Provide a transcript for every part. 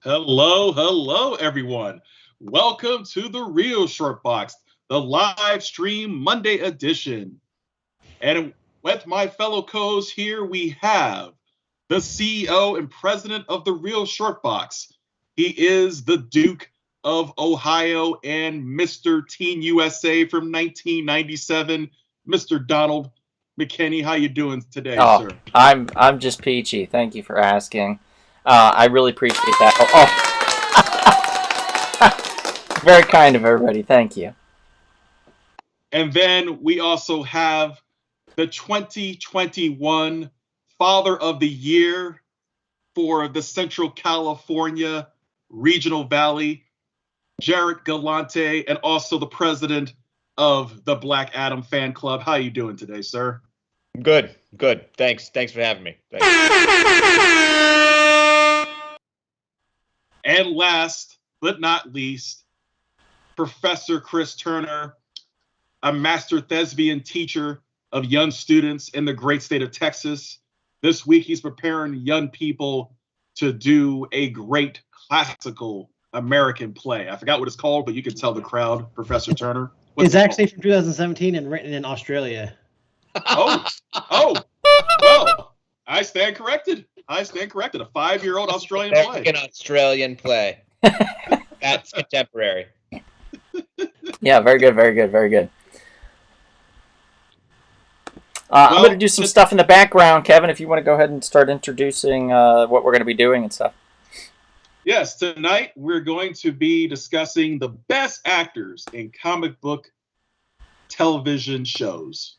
Hello, everyone. Welcome to the Real Short Box, the live stream Monday edition. And with my fellow co-hosts here, we have the CEO and president of the Real Short Box. He is the Duke of Ohio and Mr. Teen USA from 1997, Mr. Donald McKinney. How you doing today, sir? I'm just peachy. Thank you for asking. I really appreciate that. Very kind of everybody. Thank you. And then we also have the 2021 Father of the Year for the Central California Regional Valley, Jarrett Galante, and also the president of the Black Adam Fan Club. How are you doing today, sir? Good. Thanks for having me. Thanks. And last but not least, Professor Chris Turner, a master thespian teacher of young students in the great state of Texas. This week, he's preparing young people to do a great classical American play. I forgot what it's called, but you can tell the crowd, Professor Turner. It's actually from 2017 and written in Australia. Oh, well, I stand corrected. A 5-year-old Australian play. An Australian play. That's contemporary. Yeah, very good. I'm going to do some stuff in the background, Kevin, if you want to go ahead and start introducing what we're going to be doing and stuff. Yes, tonight we're going to be discussing the best actors in comic book television shows.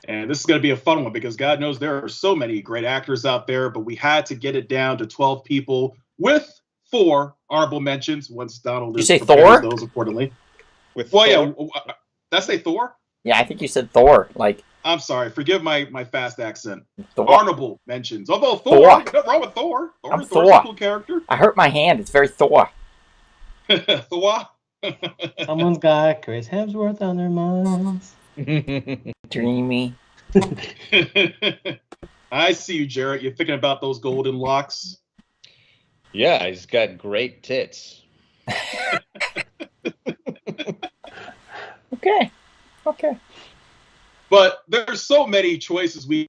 And this is going to be a fun one because God knows there are so many great actors out there, but we had to get it down to 12 people with 4 honorable mentions once Donald is preparing those accordingly. With Thor? Yeah, did I say Thor? Yeah, I think you said Thor. I'm sorry, forgive my fast accent. Thor. Honorable mentions. Although Thor. Nothing wrong with Thor. I'm Thor's Thor. a cool character. I hurt my hand. It's very Thor. Thor. Someone's got Chris Hemsworth on their minds. Dreamy. I see you, Jarrett. You're thinking about those golden locks. Yeah, he's got great tits. Okay. But there's so many choices we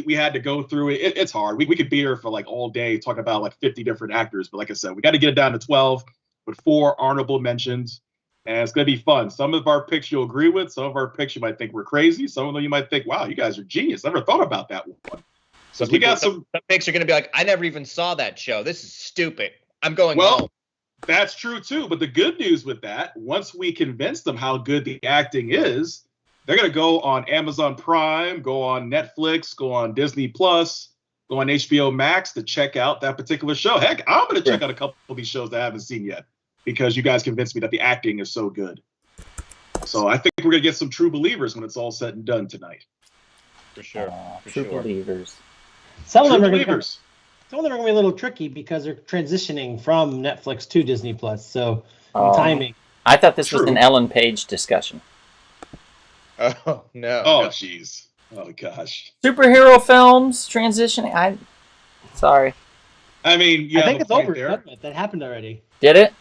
had to go through. It's hard. We could be here for like all day talking about like 50 different actors. But like I said, we got to get it down to 12 with 4 honorable mentions. And it's going to be fun. Some of our picks you'll agree with. Some of our picks you might think we're crazy. Some of them you might think, wow, you guys are genius. I never thought about that one. So we got some picks are going to be like, I never even saw that show. This is stupid. I'm going well. home. That's true, too. But the good news with that, once we convince them how good the acting is, they're going to go on Amazon Prime, go on Netflix, go on Disney Plus, go on HBO Max to check out that particular show. Heck, I'm going to check out a couple of these shows that I haven't seen yet because you guys convinced me that the acting is so good. So I think we're going to get some true believers when it's all said and done tonight. For sure. True believers. Some of them are going to be a little tricky because they're transitioning from Netflix to Disney Plus. So timing. I thought this was an Ellen Page discussion. Oh, no. Oh, jeez. Oh, gosh. Superhero films transitioning. Sorry. I mean, I think it's over. There. That happened already. Did it?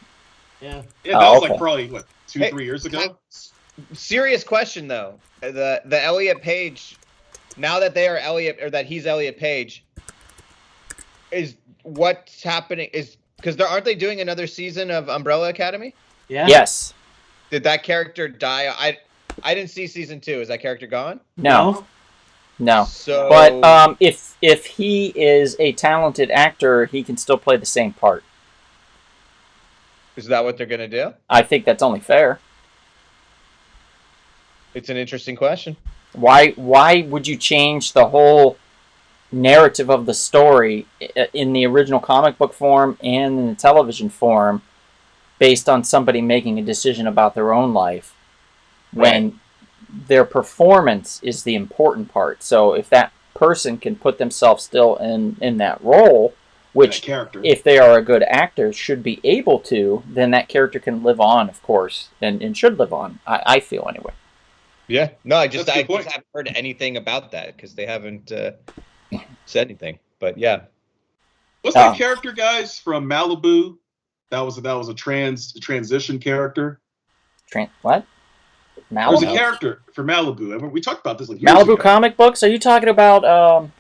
Yeah. Yeah, that was like probably, 2-3 years ago? Serious question, though. The Elliot Page, now that they are Elliot, or that he's Elliot Page, is what's happening is because aren't they doing another season of Umbrella Academy? Yeah. Yes. Did that character die? I didn't see season 2. Is that character gone? No. So, but if he is a talented actor, he can still play the same part. Is that what they're gonna do? I think that's only fair. It's an interesting question. Why would you change the whole narrative of the story in the original comic book form and in the television form based on somebody making a decision about their own life when their performance is the important part? So if that person can put themselves still in that role, which if they are a good actor should be able to, then that character can live on, of course, and should live on. I feel anyway. Yeah. No, I just haven't heard anything about that because they haven't said anything. But yeah. What's that character, guys, from Malibu? That was a transition character. What? Malibu? There's a character for Malibu. We talked about this like years Malibu ago. comic books? Are you talking about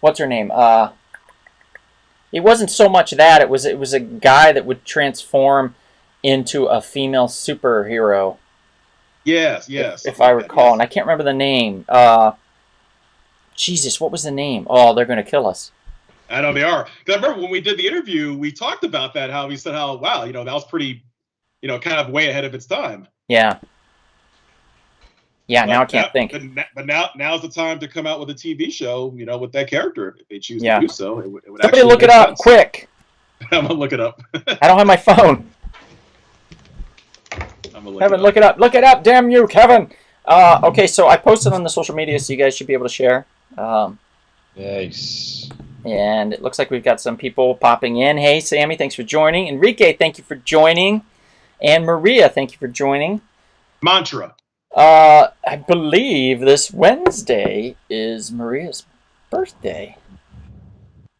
what's her name? It wasn't so much that it was a guy that would transform into a female superhero. Yes. If I recall, and I can't remember the name. Jesus, what was the name? Oh, they're gonna kill us. I know they are. Because I remember when we did the interview, we talked about that. How we said, wow, that was pretty, kind of way ahead of its time. Yeah. Yeah. Now I can't think. But now's the time to come out with a TV show, with that character if they choose to do so. It would Somebody look it up quick. I'm gonna look it up. I don't have my phone. Kevin, look it up. Look it up, damn you, Kevin. Okay, so I posted on the social media, so you guys should be able to share. Nice. And it looks like we've got some people popping in. Hey, Sammy, thanks for joining. Enrique, thank you for joining. And Maria, thank you for joining. Mantra. I believe this Wednesday is Maria's birthday.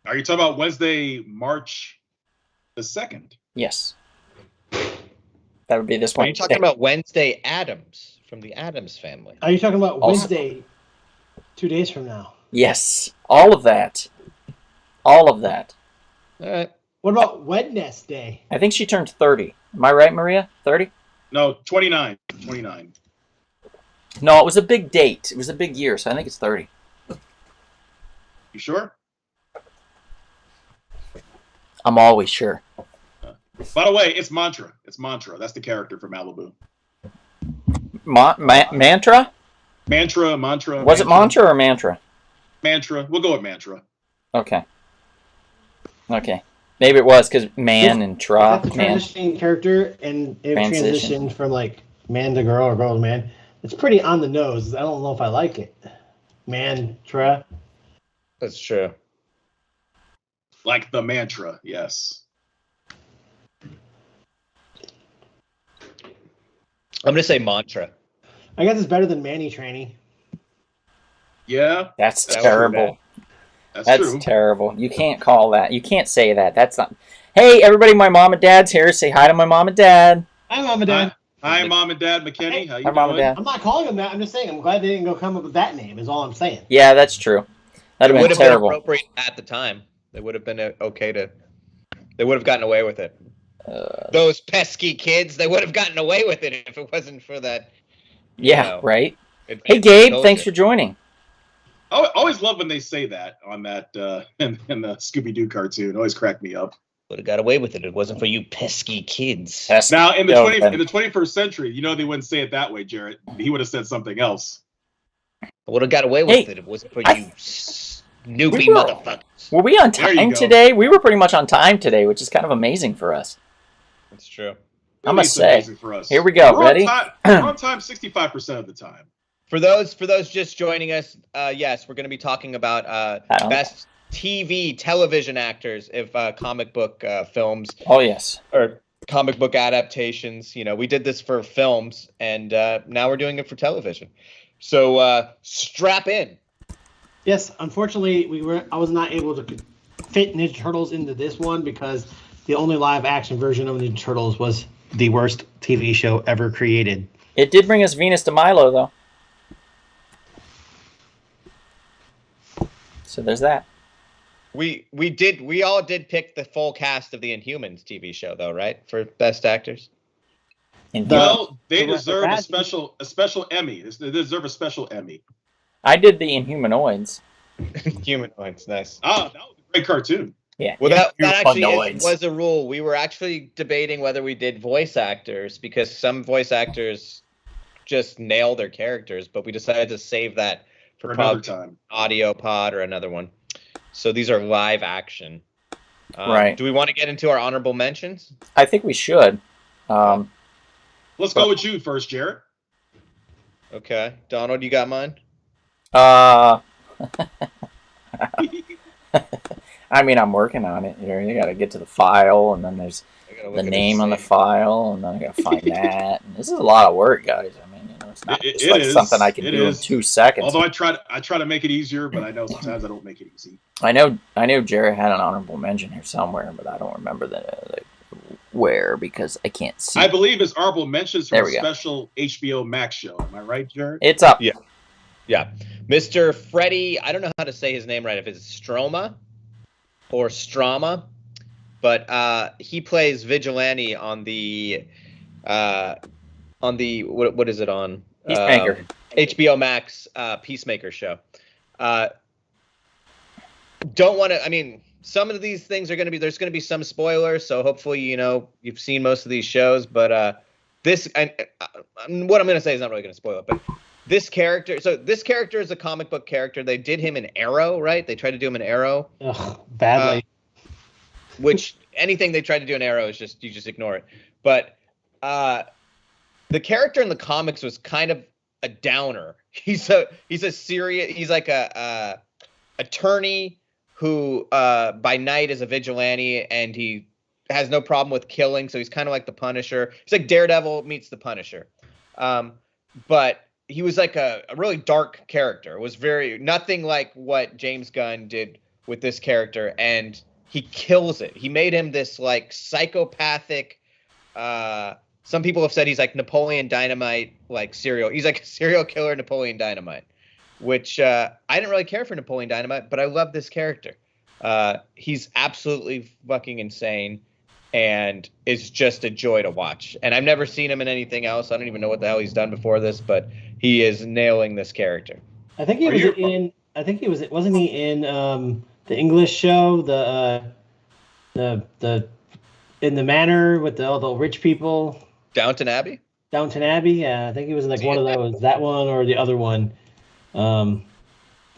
Are you talking about Wednesday, March the 2nd? Yes. That would be this Are Wednesday. you talking about Wednesday Addams from the Addams family? Are you talking about Wednesday, 2 days from now? Yes. All of that. All of that. All right. What about Wednesday? I think she turned 30. Am I right, Maria? 30? No, 29. 29. No, it was a big date. It was a big year, so I think it's 30. You sure? I'm always sure. By the way, it's Mantra. It's Mantra. That's the character from Malibu. Mantra? Mantra. Was it Mantra or Mantra? Mantra. We'll go with Mantra. Okay. Maybe it was because man and tra. That's a Man. transitioning character, and it transitioned from like man to girl or girl to man. It's pretty on the nose. I don't know if I like it. Mantra. That's true. Like the mantra, yes. I'm gonna say mantra. I guess it's better than Manny Tranny. Yeah. That's terrible. That's true. Terrible. You can't call that. You can't say that. That's not. Hey, everybody! My mom and dad's here. Say hi to my mom and dad. Hi, Mom and Dad. Hi, Mom and Dad McKinney. How you Hi, Mom and doing? Dad. I'm not calling them that. I'm just saying I'm glad they didn't go come up with that name. Is all I'm saying. Yeah, that's true. That'd have been terrible. Been appropriate at the time. They would have been okay to. They would have gotten away with it. Those pesky kids. They would have gotten away with it if it wasn't for that. Yeah, right. Hey, Gabe, thanks for joining. I always love when they say that on that in the Scooby-Doo cartoon. Always crack me up. Would have got away with it. It wasn't for you pesky kids. Now in the 21st century, they wouldn't say it that way, Jarrett. He would have said something else. I would have got away with it. It wasn't for you snoopy motherfuckers. Were we on time today? We were pretty much on time today, which is kind of amazing for us. That's true. I must say. Here we go. Ready? We're on time 65% of the time. For those just joining us, yes, we're going to be talking about best television actors of comic book films. Oh, yes. Or comic book adaptations. We did this for films, and now we're doing it for television. So strap in. Yes, unfortunately, I was not able to fit Ninja Turtles into this one because the only live action version of Ninja Turtles was the worst TV show ever created. It did bring us Venus de Milo, though. So there's that. We all did pick the full cast of the Inhumans TV show, though, right? For best actors. Well, they deserve a special Emmy. They deserve a special Emmy. I did the Inhumanoids. Humanoids, nice. Oh, that was a great cartoon. Yeah. Well, that actually was a rule. We were actually debating whether we did voice actors because some voice actors just nail their characters, but we decided to save that for another time. Audio pod or another one. So these are live action. Right. Do we want to get into our honorable mentions? I think we should. Let's go with you first, Jarrett. Okay. Donald, you got mine? I mean, I'm working on it. You got to get to the file, and then there's the name on the file, and then I got to find that. And this is a lot of work, guys. I mean, It's not It just like is. something I can It do is. in 2 seconds. Although I try to make it easier, but I know sometimes I don't make it easy. I know Jared had an honorable mention here somewhere, but I don't remember the where because I can't see. I believe his honorable mentions There from a we go. special HBO Max show. Am I right, Jared? It's up. Yeah. Mr. Freddie, I don't know how to say his name right, if it's Stroma or Strama, but he plays Vigilante on the what is it on? Peacemaker. HBO Max Peacemaker show. Don't want to, I mean, some of these things are going to be, there's going to be some spoilers, so hopefully, you've seen most of these shows, but what I'm going to say is not really going to spoil it, but this character is a comic book character. They did him in Arrow, right? They tried to do him in Arrow. Ugh, badly. Which anything they tried to do in Arrow is you just ignore it. But the character in the comics was kind of a downer. He's like a attorney who by night is a vigilante, and he has no problem with killing, so he's kind of like the Punisher. He's like Daredevil meets the Punisher. But he was like a really dark character. It was nothing like what James Gunn did with this character, and he kills it. He made him this like psychopathic, some people have said he's like Napoleon Dynamite, he's like a serial killer Napoleon Dynamite, which I didn't really care for Napoleon Dynamite, but I love this character. He's absolutely fucking insane and is just a joy to watch. And I've never seen him in anything else. I don't even know what the hell he's done before this, but he is nailing this character. I think he wasn't he in the English show, the in the manor with all the rich people? Downton Abbey? Downton Abbey, yeah. I think he was in like one of those, that one or the other one. The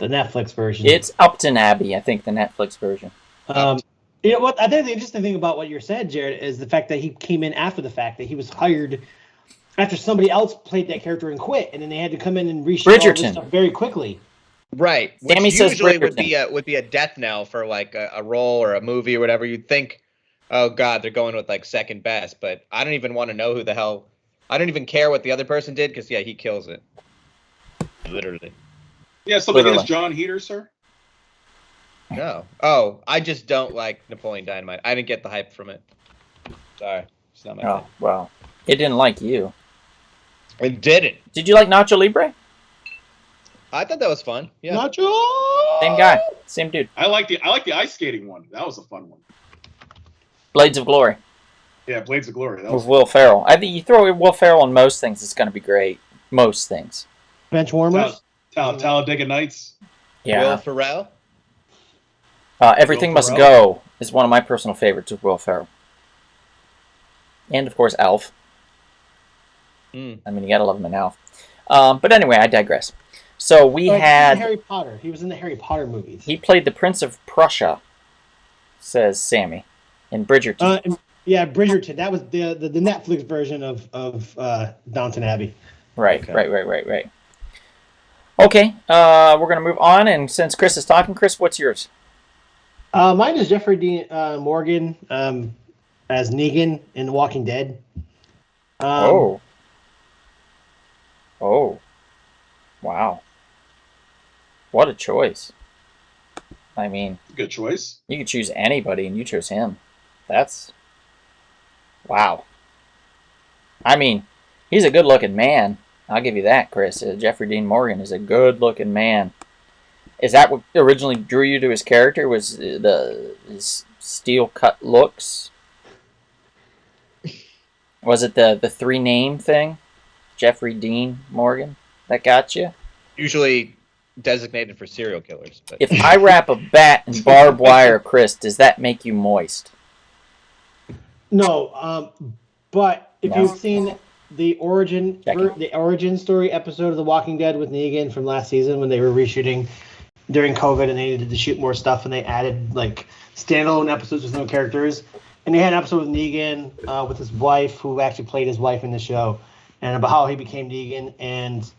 Netflix version. It's Upton Abbey, I think, the Netflix version. You know what? I think the interesting thing about what you said, Jared, is the fact that he came in after the fact, that he was hired after somebody else played that character and quit, and then they had to come in and reshoot all this stuff very quickly. Right. Which Sammy usually says would be a death knell for like a role or a movie or whatever. You'd think, oh God, they're going with like second best, but I don't even want to know who the hell. I don't even care what the other person did because he kills it. Literally. Yeah, something against John Heater, sir? No. Oh, I just don't like Napoleon Dynamite. I didn't get the hype from it. Sorry. It's not my thing. Well. It didn't like you. It didn't. Did you like Nacho Libre? I thought that was fun. Yeah. Nacho! Same guy. Same dude. I like the ice skating one. That was a fun one. Blades of Glory. Yeah, Blades of Glory. That With Will Ferrell. I think you throw Will Ferrell on most things, it's going to be great. Most things. Bench warmers? Talladega Nights. Yeah. Will Ferrell? Everything Must Go is one of my personal favorites with Will Ferrell. And, of course, Alf. I mean, you got to love him in Alf. But anyway, I digress. So we had... Harry Potter. He was in the Harry Potter movies. He played the Prince of Prussia, says Sammy, in Bridgerton. Yeah, Bridgerton. That was the Netflix version of Downton Abbey. Right, okay. Right. Okay, we're going to move on, and since Chris is talking, Chris, what's yours? Mine is Jeffrey Dean Morgan as Negan in The Walking Dead. Oh, wow. What a choice. I mean... Good choice. You could choose anybody, and you chose him. That's... Wow. I mean, he's a good-looking man. I'll give you that, Chris. Jeffrey Dean Morgan is a good-looking man. Is that what originally drew you to his character? Was his steel-cut looks? Was it the three-name thing? Jeffrey Dean Morgan? That got you? Usually designated for serial killers. But. If I wrap a bat in barbed wire, Chris, does that make you moist? No, but if you've seen the origin story episode of The Walking Dead with Negan from last season when they were reshooting during COVID and they needed to shoot more stuff and they added like standalone episodes with no characters, and they had an episode with Negan with his wife who actually played his wife in the show, and about how he became Negan, and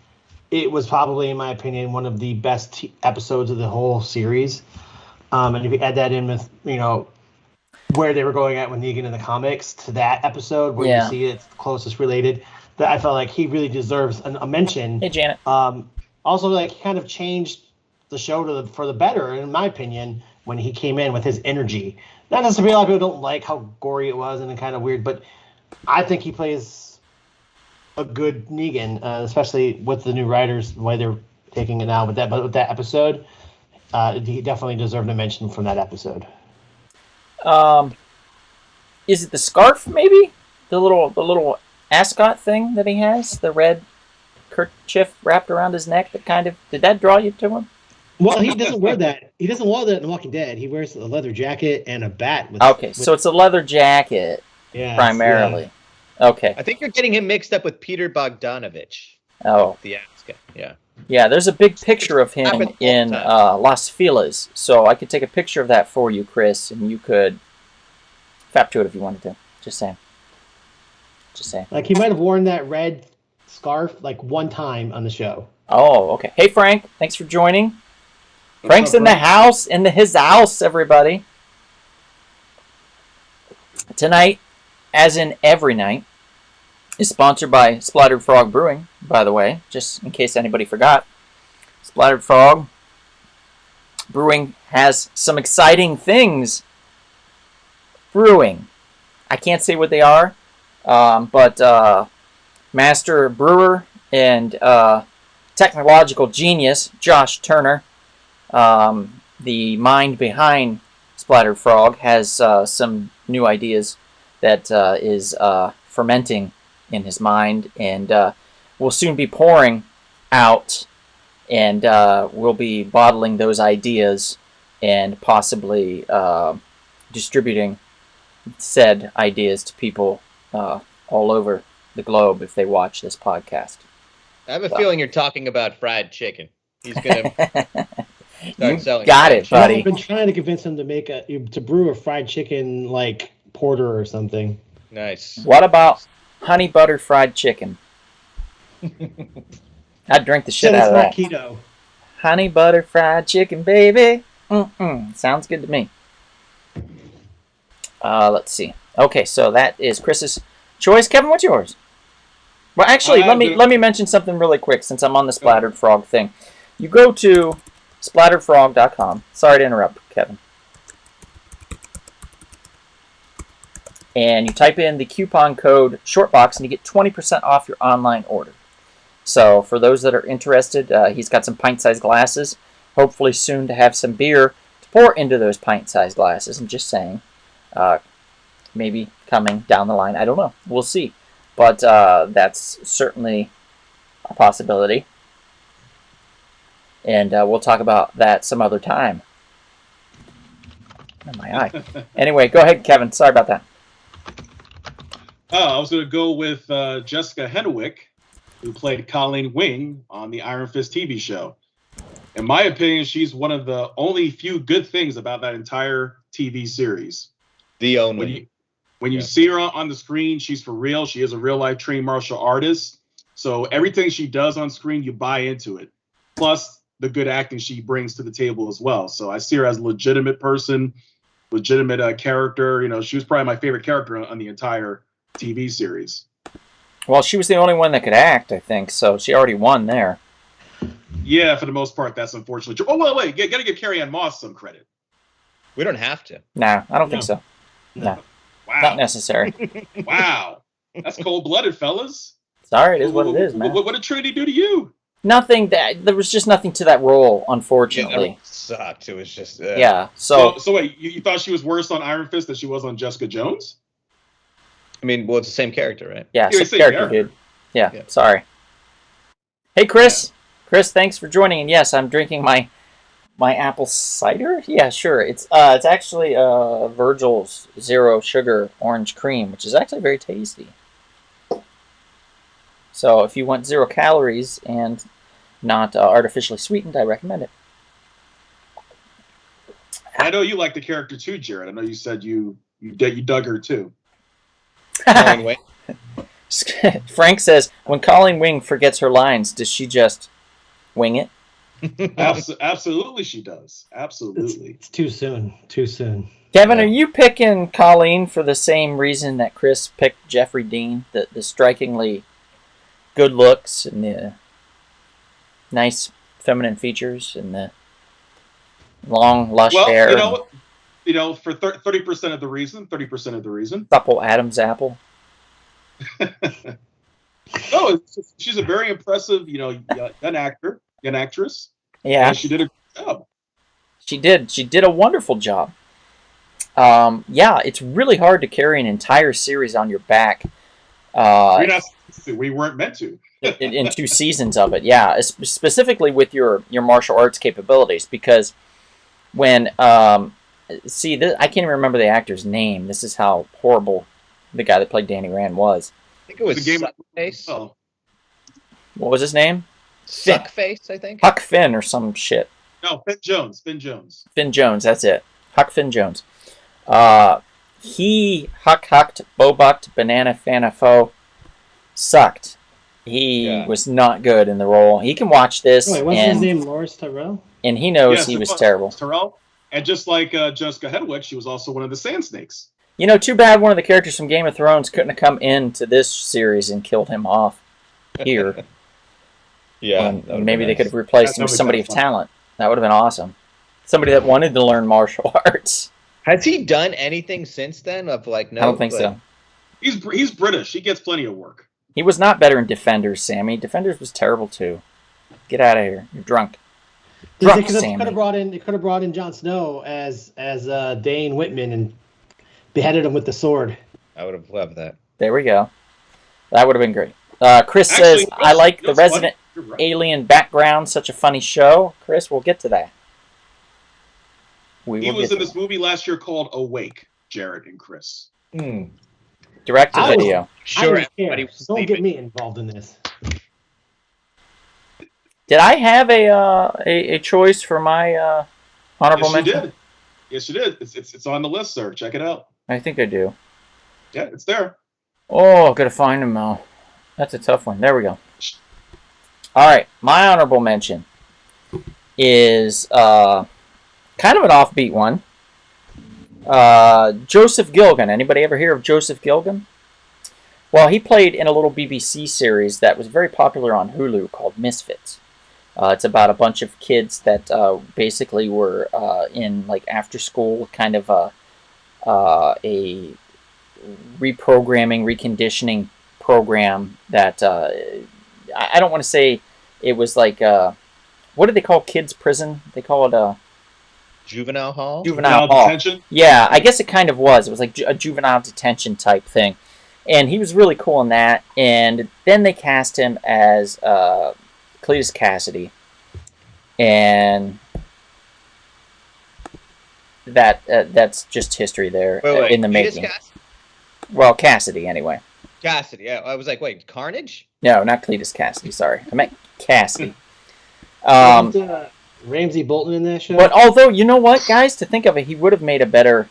it was probably, in my opinion, one of the best episodes of the whole series. And if you add that in with, where they were going at with Negan in the comics to that episode where you see it's closest related, that I felt like he really deserves a mention. Hey, Janet. Also, like, kind of changed the show for the better, in my opinion, when he came in with his energy. Not necessarily a lot of people don't like how gory it was and kind of weird, but I think he plays a good Negan, especially with the new writers, the way they're taking it now. But with that episode, he definitely deserved a mention from that episode. Is it the scarf? Maybe the little ascot thing that he has, the red kerchief wrapped around his neck. Did that draw you to him? Well, he doesn't wear that. He doesn't wear that in The Walking Dead. He wears a leather jacket and a bat. So it's a leather jacket, primarily. Yeah. Okay. I think you're getting him mixed up with Peter Bogdanovich. Oh. The ascot. Yeah. Yeah, there's a big picture of him in Las Feliz, so I could take a picture of that for you, Chris, and you could fap to it if you wanted to. Just saying. Like, he might have worn that red scarf, like, one time on the show. Oh, okay. Hey, Frank, thanks for joining. Frank's in the house, his house, everybody. Tonight, as in every night, is sponsored by Splattered Frog Brewing, by the way, just in case anybody forgot. Splattered Frog Brewing has some exciting things brewing. I can't say what they are, but master brewer and technological genius Josh Turner, the mind behind Splattered Frog, has some new ideas that is fermenting in his mind, and will soon be pouring out, and we'll be bottling those ideas and possibly distributing said ideas to people all over the globe if they watch this podcast. I have a feeling you're talking about fried chicken. He's gonna start selling. Got it, buddy. I've been trying to convince him to brew a fried chicken like porter or something. Nice. What about honey butter fried chicken? I'd drink the shit out of that. Keto. Honey butter fried chicken, baby. Sounds good to me. Let's see. Okay, so that is Chris's choice. Kevin, what's yours? Well, actually, let me mention something really quick since I'm on the Splattered Frog thing. You go to splatteredfrog.com. Sorry to interrupt, Kevin. And you type in the coupon code SHORTBOX and you get 20% off your online order. So for those that are interested, he's got some pint-sized glasses. Hopefully soon to have some beer to pour into those pint-sized glasses. I'm just saying. Maybe coming down the line. I don't know. We'll see. But that's certainly a possibility. And we'll talk about that some other time. Oh, my eye. Anyway, go ahead, Kevin. Sorry about that. I was going to go with Jessica Henwick, who played Colleen Wing on the Iron Fist TV show. In my opinion, she's one of the only few good things about that entire TV series. The only. When you see her on the screen, she's for real. She is a real-life trained martial artist. So everything she does on screen, you buy into it. Plus, the good acting she brings to the table as well. So I see her as a legitimate person, legitimate character. You know, she was probably my favorite character on the entire TV series. Well, she was the only one that could act, I think. So she already won there. Yeah, for the most part, that's unfortunately true. Oh, well, wait. Got to give Carrie-Anne Moss some credit. We don't have to. No, I don't think so. No. Wow. Not necessary. Wow. That's cold-blooded, fellas. Sorry, it is what it is, man. What did Trinity do to you? Nothing. There was just nothing to that role, unfortunately. It sucked. It was just... Yeah, so wait, you thought she was worse on Iron Fist than she was on Jessica Jones? I mean, well, it's the same character, right? Yeah, same character, dude. Yeah, sorry. Hey, Chris. Yeah. Chris, thanks for joining. And yes, I'm drinking my apple cider. Yeah, sure. It's actually Virgil's Zero Sugar Orange Cream, which is actually very tasty. So if you want 0 calories and not artificially sweetened, I recommend it. I know you like the character too, Jared. I know you said you dug her too. Frank says, when Colleen Wing forgets her lines, does she just wing it? Absolutely she does. Absolutely. It's too soon. Too soon. Kevin, are you picking Colleen for the same reason that Chris picked Jeffrey Dean? The strikingly good looks and the nice feminine features and the long, lush hair. For 30% of the reason, 30% of the reason. Supple Adam's apple. No, she's a very impressive, young actress. Yeah. And she did a good job. She did a wonderful job. Yeah, it's really hard to carry an entire series on your back. We weren't meant to. in 2 seasons of it, yeah. Specifically with your martial arts capabilities, because when I can't even remember the actor's name. This is how horrible the guy that played Danny Rand was. I think it was Suckface. Oh. What was his name? Suckface, I think. Huck Finn or some shit. No, Finn Jones. Finn Jones, that's it. Huck Finn Jones. He hucked, bobucked, banana fanafo, sucked. He was not good in the role. He can watch this. Wait, what's his name? Loris Tyrell? And he knows he was terrible. Tyrell. And just like Jessica Hedwig, she was also one of the Sand Snakes. Too bad one of the characters from Game of Thrones couldn't have come into this series and killed him off here. Yeah. Maybe they could have replaced him with somebody of talent. That would have been awesome. Somebody that wanted to learn martial arts. Has he done anything since then? No, I don't think so. He's British. He gets plenty of work. He was not better in Defenders, Sammy. Defenders was terrible too. Get out of here. You're drunk. They could have brought in Jon Snow as Dane Whitman and beheaded him with the sword. I would have loved that. There we go. That would have been great. Chris says, I like the Resident Alien background. Such a funny show. Chris, we'll get to that. He was in this movie last year called Awake, Jared and Chris. Direct to video. Sure. Don't get me involved in this. Did I have a choice for my honorable mention? Yes, you did. It's on the list, sir. Check it out. I think I do. Yeah, it's there. Oh, gotta find him now. That's a tough one. There we go. All right, my honorable mention is kind of an offbeat one. Joseph Gilgan. Anybody ever hear of Joseph Gilgan? Well, he played in a little BBC series that was very popular on Hulu called Misfits. It's about a bunch of kids that basically were in like after school kind of a reprogramming, reconditioning program that I don't want to say it was like what do they call kids' prison? They call it a juvenile hall. Juvenile hall. Detention. Yeah, I guess it kind of was. It was like a juvenile detention type thing, and he was really cool in that. And then they cast him as Cletus Cassidy, and that's just history there in the making. Well, Cassidy anyway. Cassidy, yeah. I was like, wait, Carnage? No, not Cletus Cassidy. Sorry, I meant Cassidy. Ramsey Bolton in that show. But although, you know what, guys, to think of it, he would have made a better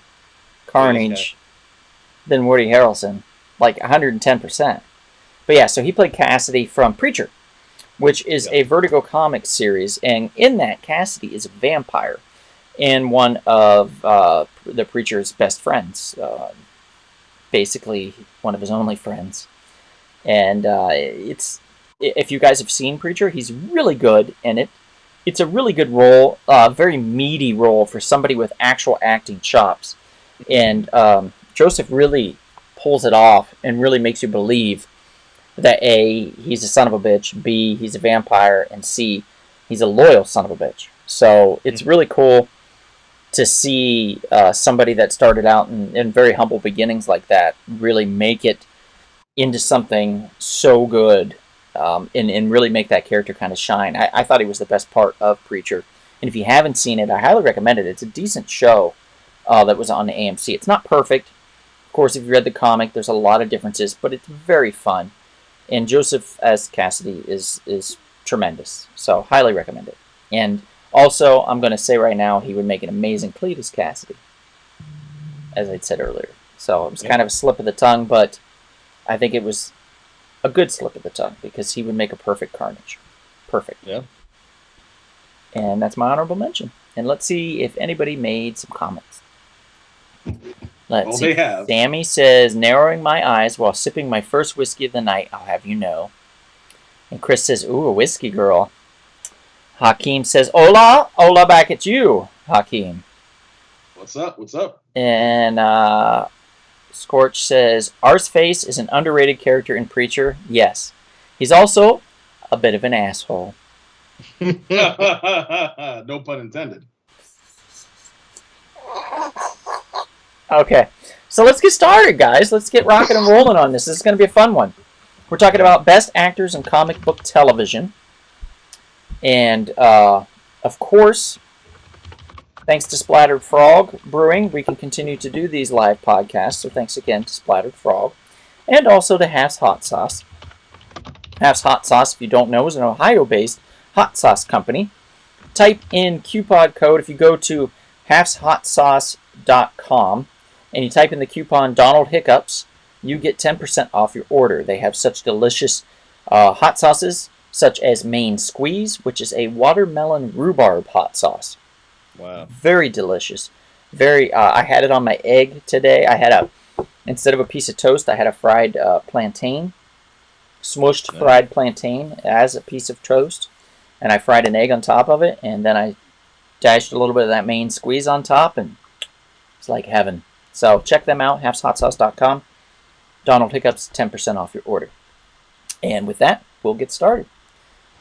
Carnage than Woody Harrelson, like 110%. But yeah, so he played Cassidy from Preacher, which is a Vertigo Comics series, and in that, Cassidy is a vampire and one of the Preacher's best friends, basically one of his only friends. And if you guys have seen Preacher, he's really good in it. It's a really good role, very meaty role for somebody with actual acting chops. And Joseph really pulls it off and really makes you believe that A, he's a son of a bitch, B, he's a vampire, and C, he's a loyal son of a bitch. So it's really cool to see somebody that started out in very humble beginnings like that really make it into something so good. And really make that character kind of shine. I thought he was the best part of Preacher. And if you haven't seen it, I highly recommend it. It's a decent show that was on the AMC. It's not perfect. Of course, if you read the comic, there's a lot of differences, but it's very fun. And Joseph as Cassidy is tremendous. So, highly recommend it. And also, I'm going to say right now, he would make an amazing Cletus Cassidy, as I said earlier. So, it was kind of a slip of the tongue, but I think it was a good slip of the tongue, because he would make a perfect Carnage. Perfect. Yeah. And that's my honorable mention. And let's see if anybody made some comments. Let's see. They have. Sammy says, narrowing my eyes while sipping my first whiskey of the night, I'll have you know. And Chris says, ooh, a whiskey girl. Hakeem says, hola. Hola back at you, Hakeem. What's up? What's up? And Scorch says, Arseface is an underrated character in Preacher. Yes. He's also a bit of an asshole. No pun intended. Okay. So let's get started, guys. Let's get rocking and rolling on this. This is going to be a fun one. We're talking about best actors in comic book television. And, of course, thanks to Splattered Frog Brewing, we can continue to do these live podcasts. So thanks again to Splattered Frog. And also to Half's Hot Sauce. Half's Hot Sauce, if you don't know, is an Ohio-based hot sauce company. Type in coupon code if you go to halfshotsauce.com and you type in the coupon Donald Hiccups, you get 10% off your order. They have such delicious hot sauces, such as Maine Squeeze, which is a watermelon rhubarb hot sauce. Wow. Very delicious. Very. I had it on my egg today. I had instead of a piece of toast, I had a fried plantain, smushed fried plantain as a piece of toast, and I fried an egg on top of it, and then I dashed a little bit of that Maine Squeeze on top, and it's like heaven. So check them out, halfshotsauce.com. Donald Hiccups, 10% off your order. And with that, we'll get started.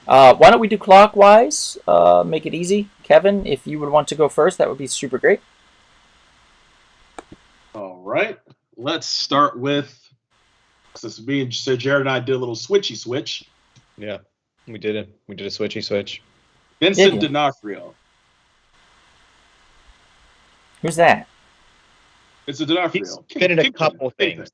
Why don't we do clockwise? Make it easy. Kevin, if you would want to go first, that would be super great. All right. Let's start with, since me and Sir Jared and I did a little switchy switch. Yeah, we did it. We did a switchy switch. Vincent D'onofrio. Who's that? It's a D'onofrio. He's been in a couple things.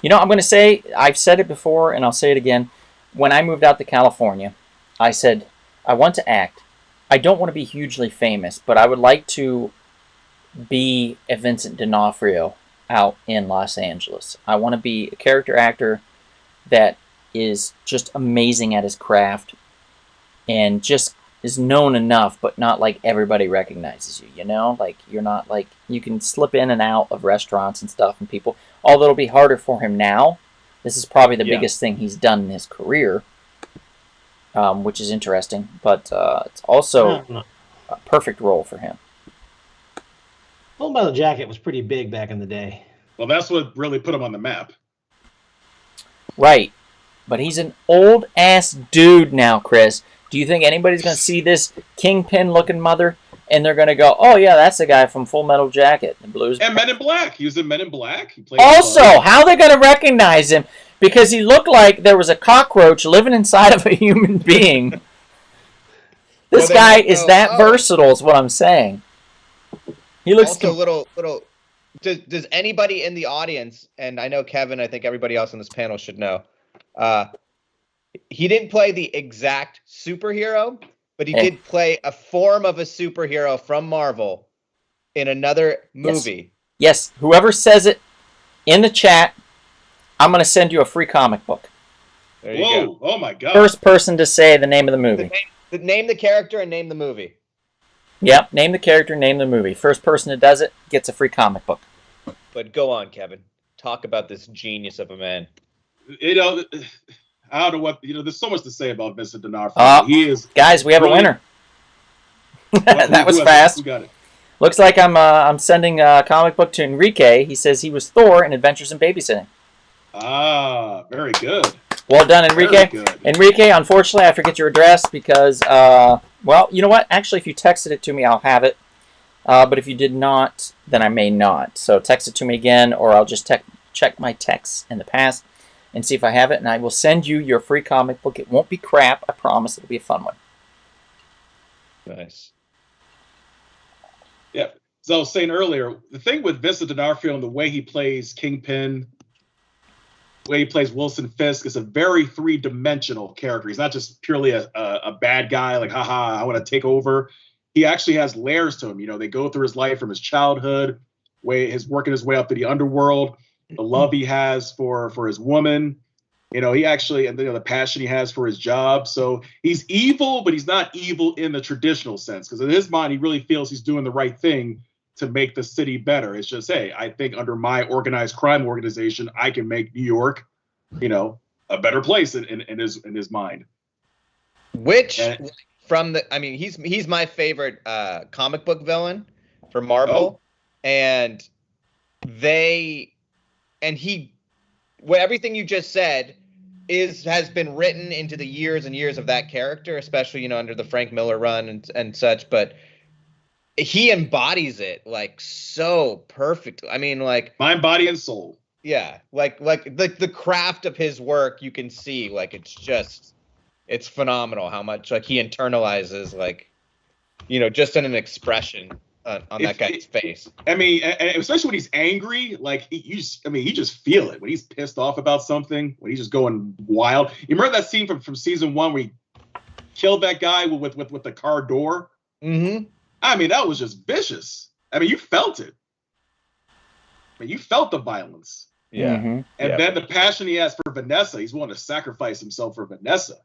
You know, I'm going to say, I've said it before, and I'll say it again. When I moved out to California, I said, I want to act. I don't want to be hugely famous, but I would like to be a Vincent D'onofrio out in Los Angeles. I want to be a character actor that is just amazing at his craft and just is known enough, but not like everybody recognizes you, you know? Like, you're not like, you can slip in and out of restaurants and stuff and people, although it'll be harder for him now. This is probably the biggest thing he's done in his career, which is interesting, but it's also a perfect role for him. Full Metal Jacket was pretty big back in the day. Well, that's what really put him on the map. Right, but he's an old-ass dude now, Chris. Do you think anybody's going to see this Kingpin-looking mother, and they're going to go, oh, yeah, that's the guy from Full Metal Jacket, the Blues. And Men in Black. He was in Men in Black. He played also, how are they going to recognize him? Because he looked like there was a cockroach living inside of a human being. This guy is that versatile, is what I'm saying. He looks also little. Does anybody in the audience, and I know Kevin, I think everybody else on this panel should know, he didn't play the exact superhero, but he did play a form of a superhero from Marvel in another movie. Yes. Whoever says it in the chat, I'm going to send you a free comic book. There you go. Oh my God. First person to say the name of the movie. Name the character and name the movie. Yep, name the character, name the movie. First person that does it gets a free comic book. But go on, Kevin. Talk about this genius of a man. You know, I don't know what, there's so much to say about Vincent D'onofrio. He is. Guys, we have a winner. That was fast. Who got it? Looks like I'm sending a comic book to Enrique. He says he was Thor in Adventures in Babysitting. Ah, very good. Well done, Enrique. Enrique, unfortunately, I forget your address because, well, you know what? Actually, if you texted it to me, I'll have it. But if you did not, then I may not. So text it to me again, or I'll just check my texts in the past and see if I have it, and I will send you your free comic book. It won't be crap. I promise. It'll be a fun one. Nice. Yeah. So I was saying earlier, the thing with Vincent D'onofrio and the way he plays Kingpin, the way he plays Wilson Fisk, is a very three-dimensional character. He's not just purely a bad guy, like, haha, I want to take over. He actually has layers to him. You know, they go through his life from his childhood, his working his way up to the underworld, the love he has for his woman. You know, he actually, and the passion he has for his job. So he's evil, but he's not evil in the traditional sense, because in his mind, he really feels he's doing the right thing to make the city better. It's just, hey, I think under my organized crime organization, I can make New York, a better place in his mind. Which he's my favorite comic book villain for Marvel, and everything you just said has been written into the years and years of that character, especially under the Frank Miller run and such. But he embodies it like so perfectly. I mean, like mind, body, and soul. Yeah, like the craft of his work, you can see like it's phenomenal how much like he internalizes just in an expression on that guy's face. I mean, especially when he's angry, like you just feel it when he's pissed off about something, when he's just going wild. You remember that scene from season 1 where he killed that guy with the car door? Mm-hmm. I mean, that was just vicious. I mean, you felt it. I mean, you felt the violence. Yeah. Mm-hmm. And then the passion he has for Vanessa, he's willing to sacrifice himself for Vanessa.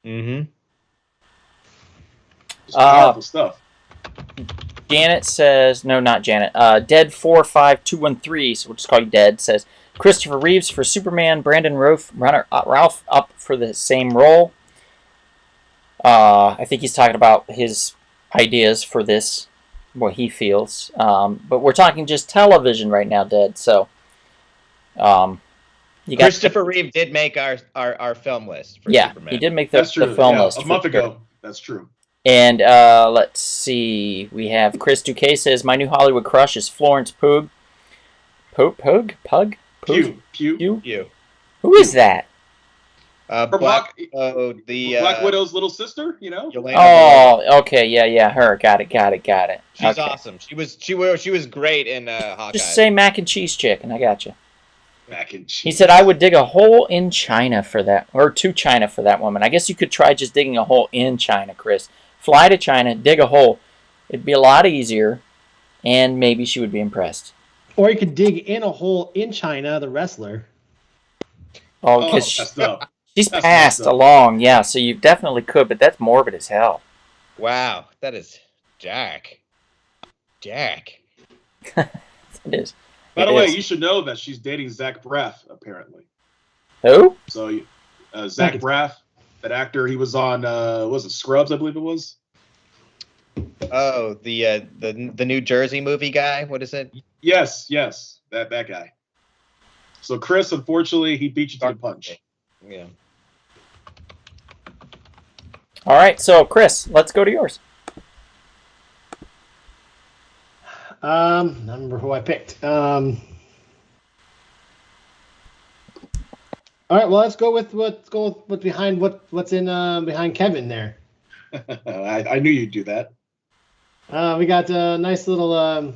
Mm-hmm. Just powerful stuff. Janet says, no, not Janet. Dead45213, so we'll just call you Dead, says Christopher Reeves for Superman, Brandon Ralph up for the same role. I think he's talking about his ideas for this, what he feels. But we're talking just television right now, Dead. So, Christopher Reeve did make our film list for Superman. He did make the film list a month ago. That's true. And let's see. We have Chris Duque says, my new Hollywood crush is Florence Pugh. Pugh? Pugh. Who is that? Black Widow's little sister, Oh, okay, yeah, her. Got it. She's awesome. She was great in Hawkeye. Just say mac and cheese chick, and I got you. Mac and cheese. He said, I would dig a hole in China for that, or to China for that woman. I guess you could try just digging a hole in China, Chris. Fly to China, dig a hole. It'd be a lot easier, and maybe she would be impressed. Or you could dig in a hole in China, the wrestler. Oh, because she's passed along, yeah, so you definitely could, but that's morbid as hell. Wow, that is Jack. It is. By the way, you should know that she's dating Zach Braff, apparently. Who? So, Zach Braff, that actor, he was on, was it Scrubs, I believe it was? Oh, the New Jersey movie guy? What is it? Yes, that guy. So, Chris, unfortunately, he beat you to the punch. Yeah. All right, so, Chris, let's go to yours. I don't remember who I picked. All right, well, let's go with what's behind behind Kevin there. I knew you'd do that. We got a nice little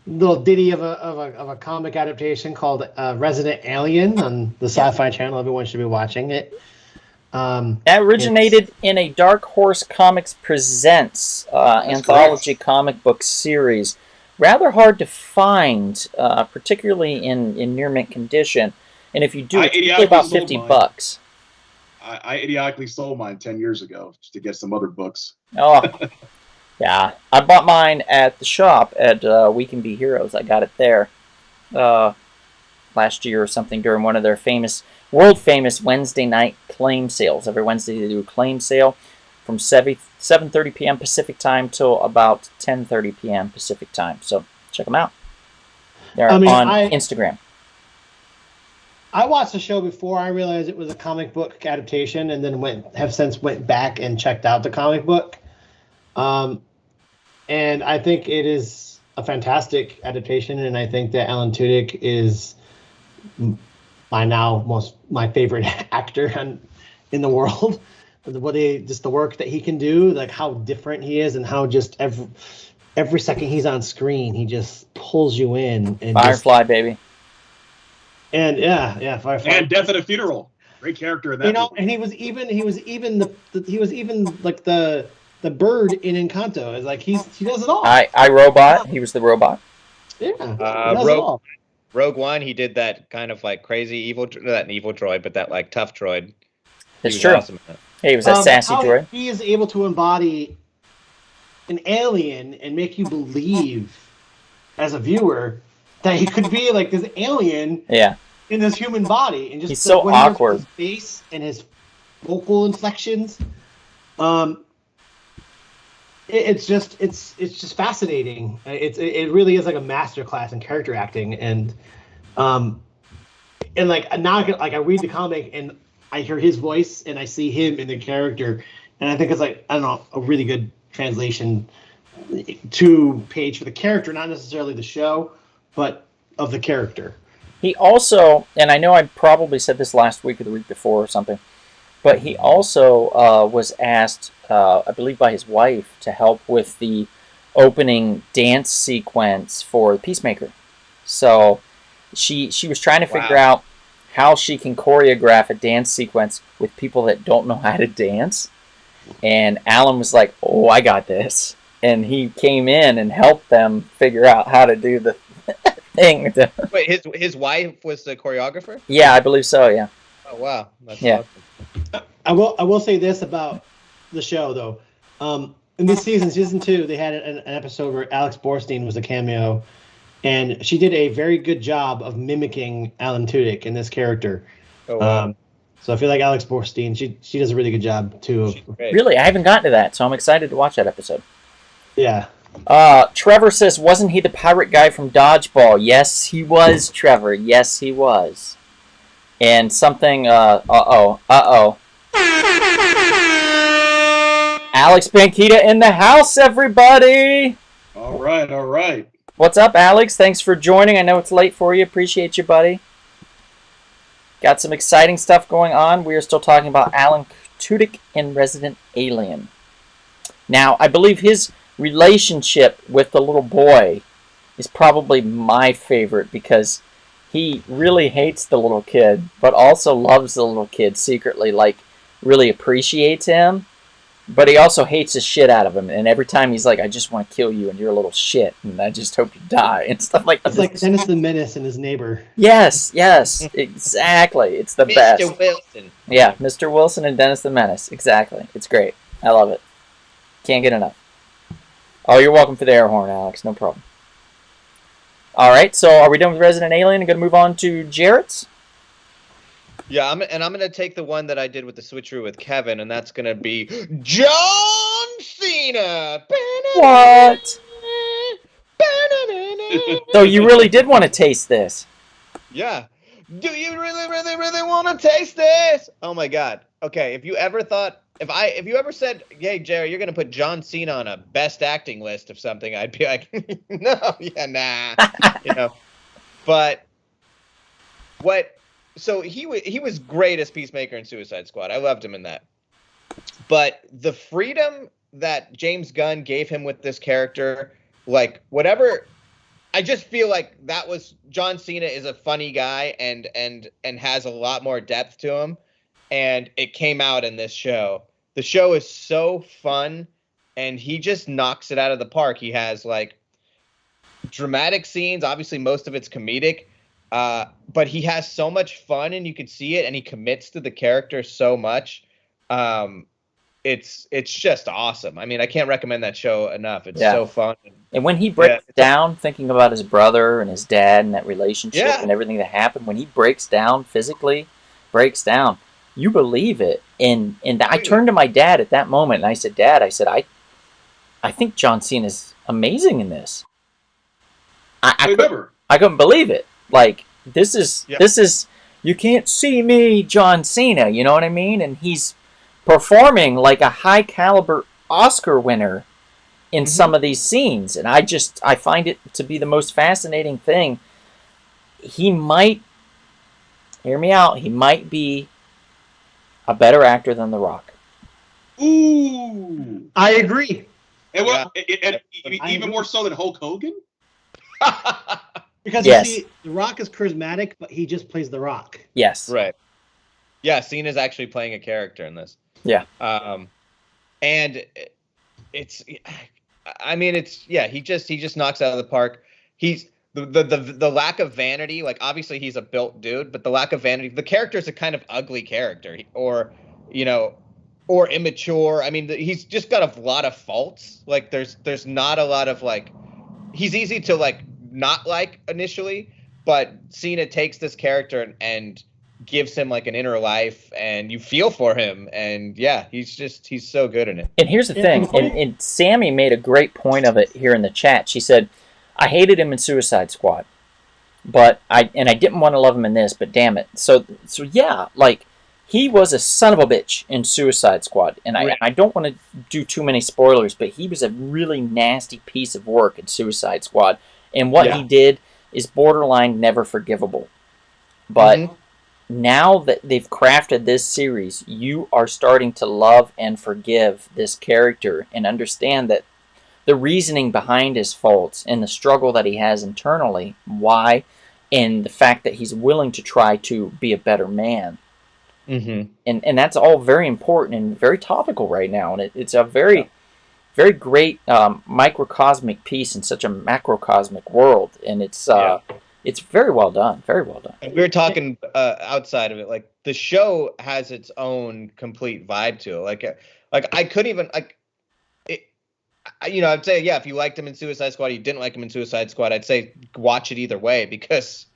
ditty of a comic adaptation called Resident Alien on the Sci-Fi Channel. Everyone should be watching it. That originated in a Dark Horse Comics Presents anthology comic book series. Rather hard to find, particularly in near mint condition. And if you do, it's usually about $50. I idiotically sold mine 10 years ago just to get some other books. Oh, yeah. I bought mine at the shop at We Can Be Heroes. I got it there last year or something during one of their world famous Wednesday night claim sales. Every Wednesday they do a claim sale from 7:30 p.m. Pacific time till about 10:30 p.m. Pacific time. So check them out. They're on Instagram. I watched the show before I realized it was a comic book adaptation, and then have since went back and checked out the comic book. And I think it is a fantastic adaptation, and I think that Alan Tudyk is my favorite actor in the world. The work that he can do, like how different he is, and how just every second he's on screen, he just pulls you in. And Firefly, baby. And Firefly. And Death at a Funeral, great character in that. And he was even like the bird in Encanto. It's like he does it all. I Robot. He was the robot. Yeah. Does it all. Rogue One, he did that kind of like crazy evil droid, but that like tough droid. It's true. Awesome. He was a sassy droid. He is able to embody an alien and make you believe, as a viewer, that he could be like this alien in this human body, and just he's so awkward. His face and his vocal inflections. It's just fascinating. It really is like a masterclass in character acting, and like now I read the comic and I hear his voice and I see him in the character, and I think it's like, I don't know, a really good translation to page for the character, not necessarily the show, but of the character. He also, and I know I probably said this last week or the week before or something, but he also was asked, I believe by his wife, to help with the opening dance sequence for Peacemaker. So she was trying to figure out how she can choreograph a dance sequence with people that don't know how to dance. And Alan was like, "Oh, I got this." And he came in and helped them figure out how to do the thing. Wait, his wife was the choreographer? Yeah, I believe so, yeah. Oh, wow. That's Yeah. awesome. I will say this about the show, though. In this season 2, they had an episode where Alex Borstein was a cameo, and she did a very good job of mimicking Alan Tudyk in this character. Oh, wow. So I feel like Alex Borstein, she does a really good job too. Really, I haven't gotten to that, so I'm excited to watch that episode. Yeah. Trevor says, wasn't he the pirate guy from Dodgeball? Yes, he was, Trevor. Yes, he was. And something, uh-oh. Alex Panketta in the house, everybody! All right. What's up, Alex? Thanks for joining. I know it's late for you. Appreciate you, buddy. Got some exciting stuff going on. We are still talking about Alan Tudyk in Resident Alien. Now, I believe his relationship with the little boy is probably my favorite because he really hates the little kid, but also loves the little kid secretly, like really appreciates him, but he also hates the shit out of him. And every time he's like, "I just want to kill you and you're a little shit and I just hope you die," and stuff like that. It's like Dennis the Menace and his neighbor. Yes, exactly. It's the best. Mr. Wilson. Yeah, Mr. Wilson and Dennis the Menace. Exactly. It's great. I love it. Can't get enough. Oh, you're welcome for the air horn, Alex. No problem. All right, so are we done with Resident Alien and going to move on to Jarrett's? Yeah, I'm going to take the one that I did with the switcheroo with Kevin, and that's going to be John Cena. What? So you really did want to taste this? Yeah. Do you really, really, really want to taste this? Oh my God. Okay, if you ever said, "Hey Jerry, you're gonna put John Cena on a best acting list of something," I'd be like, "No, yeah, nah," But so he was great as Peacemaker in Suicide Squad. I loved him in that. But the freedom that James Gunn gave him with this character, like whatever. I just feel like that was John Cena is a funny guy and has a lot more depth to him, and it came out in this show. The show is so fun, and he just knocks it out of the park. He has like dramatic scenes. Obviously, most of it's comedic, but he has so much fun, and you can see it. And he commits to the character so much. It's just awesome. I mean, I can't recommend that show enough. It's so fun. And when he breaks down, thinking about his brother and his dad and that relationship and everything that happened, when he breaks down physically, you believe it. And I turned to my dad at that moment, and I said, "Dad," I said, I think John Cena's amazing in this. I couldn't believe it. Like, this is, you can't see me, John Cena, you know what I mean? And he's performing like a high caliber Oscar winner in some of these scenes, and I find it to be the most fascinating thing. He might, hear me out, he might be a better actor than The Rock. Ooh, I agree. And even more so than Hulk Hogan. Because you see, The Rock is charismatic, but he just plays The Rock. Yes. Right. Yeah, Cena's actually playing a character in this. Yeah. And it's, I mean, he just knocks out of the park. He's the lack of vanity, like obviously he's a built dude, but the lack of vanity, the character's a kind of ugly character, or immature. I mean, he's just got a lot of faults. Like there's not a lot of like, he's easy to like not like initially, but Cena takes this character and gives him like an inner life, and you feel for him, and yeah, he's so good in it. And here's the thing, and Sammy made a great point of it here in the chat. She said, I hated him in Suicide Squad, but I didn't want to love him in this, but damn it. So yeah, like, he was a son of a bitch in Suicide Squad, and I don't want to do too many spoilers, but he was a really nasty piece of work in Suicide Squad, and what he did is borderline never forgivable. But now that they've crafted this series, you are starting to love and forgive this character and understand that the reasoning behind his faults and the struggle that he has internally, why, and the fact that he's willing to try to be a better man. And that's all very important and very topical right now. And it's a very, very great microcosmic piece in such a macrocosmic world. And it's very well done. Very well done. And we were talking outside of it, like the show has its own complete vibe to it. Like I couldn't even I'd say, yeah, if you liked him in Suicide Squad, you didn't like him in Suicide Squad, I'd say watch it either way, because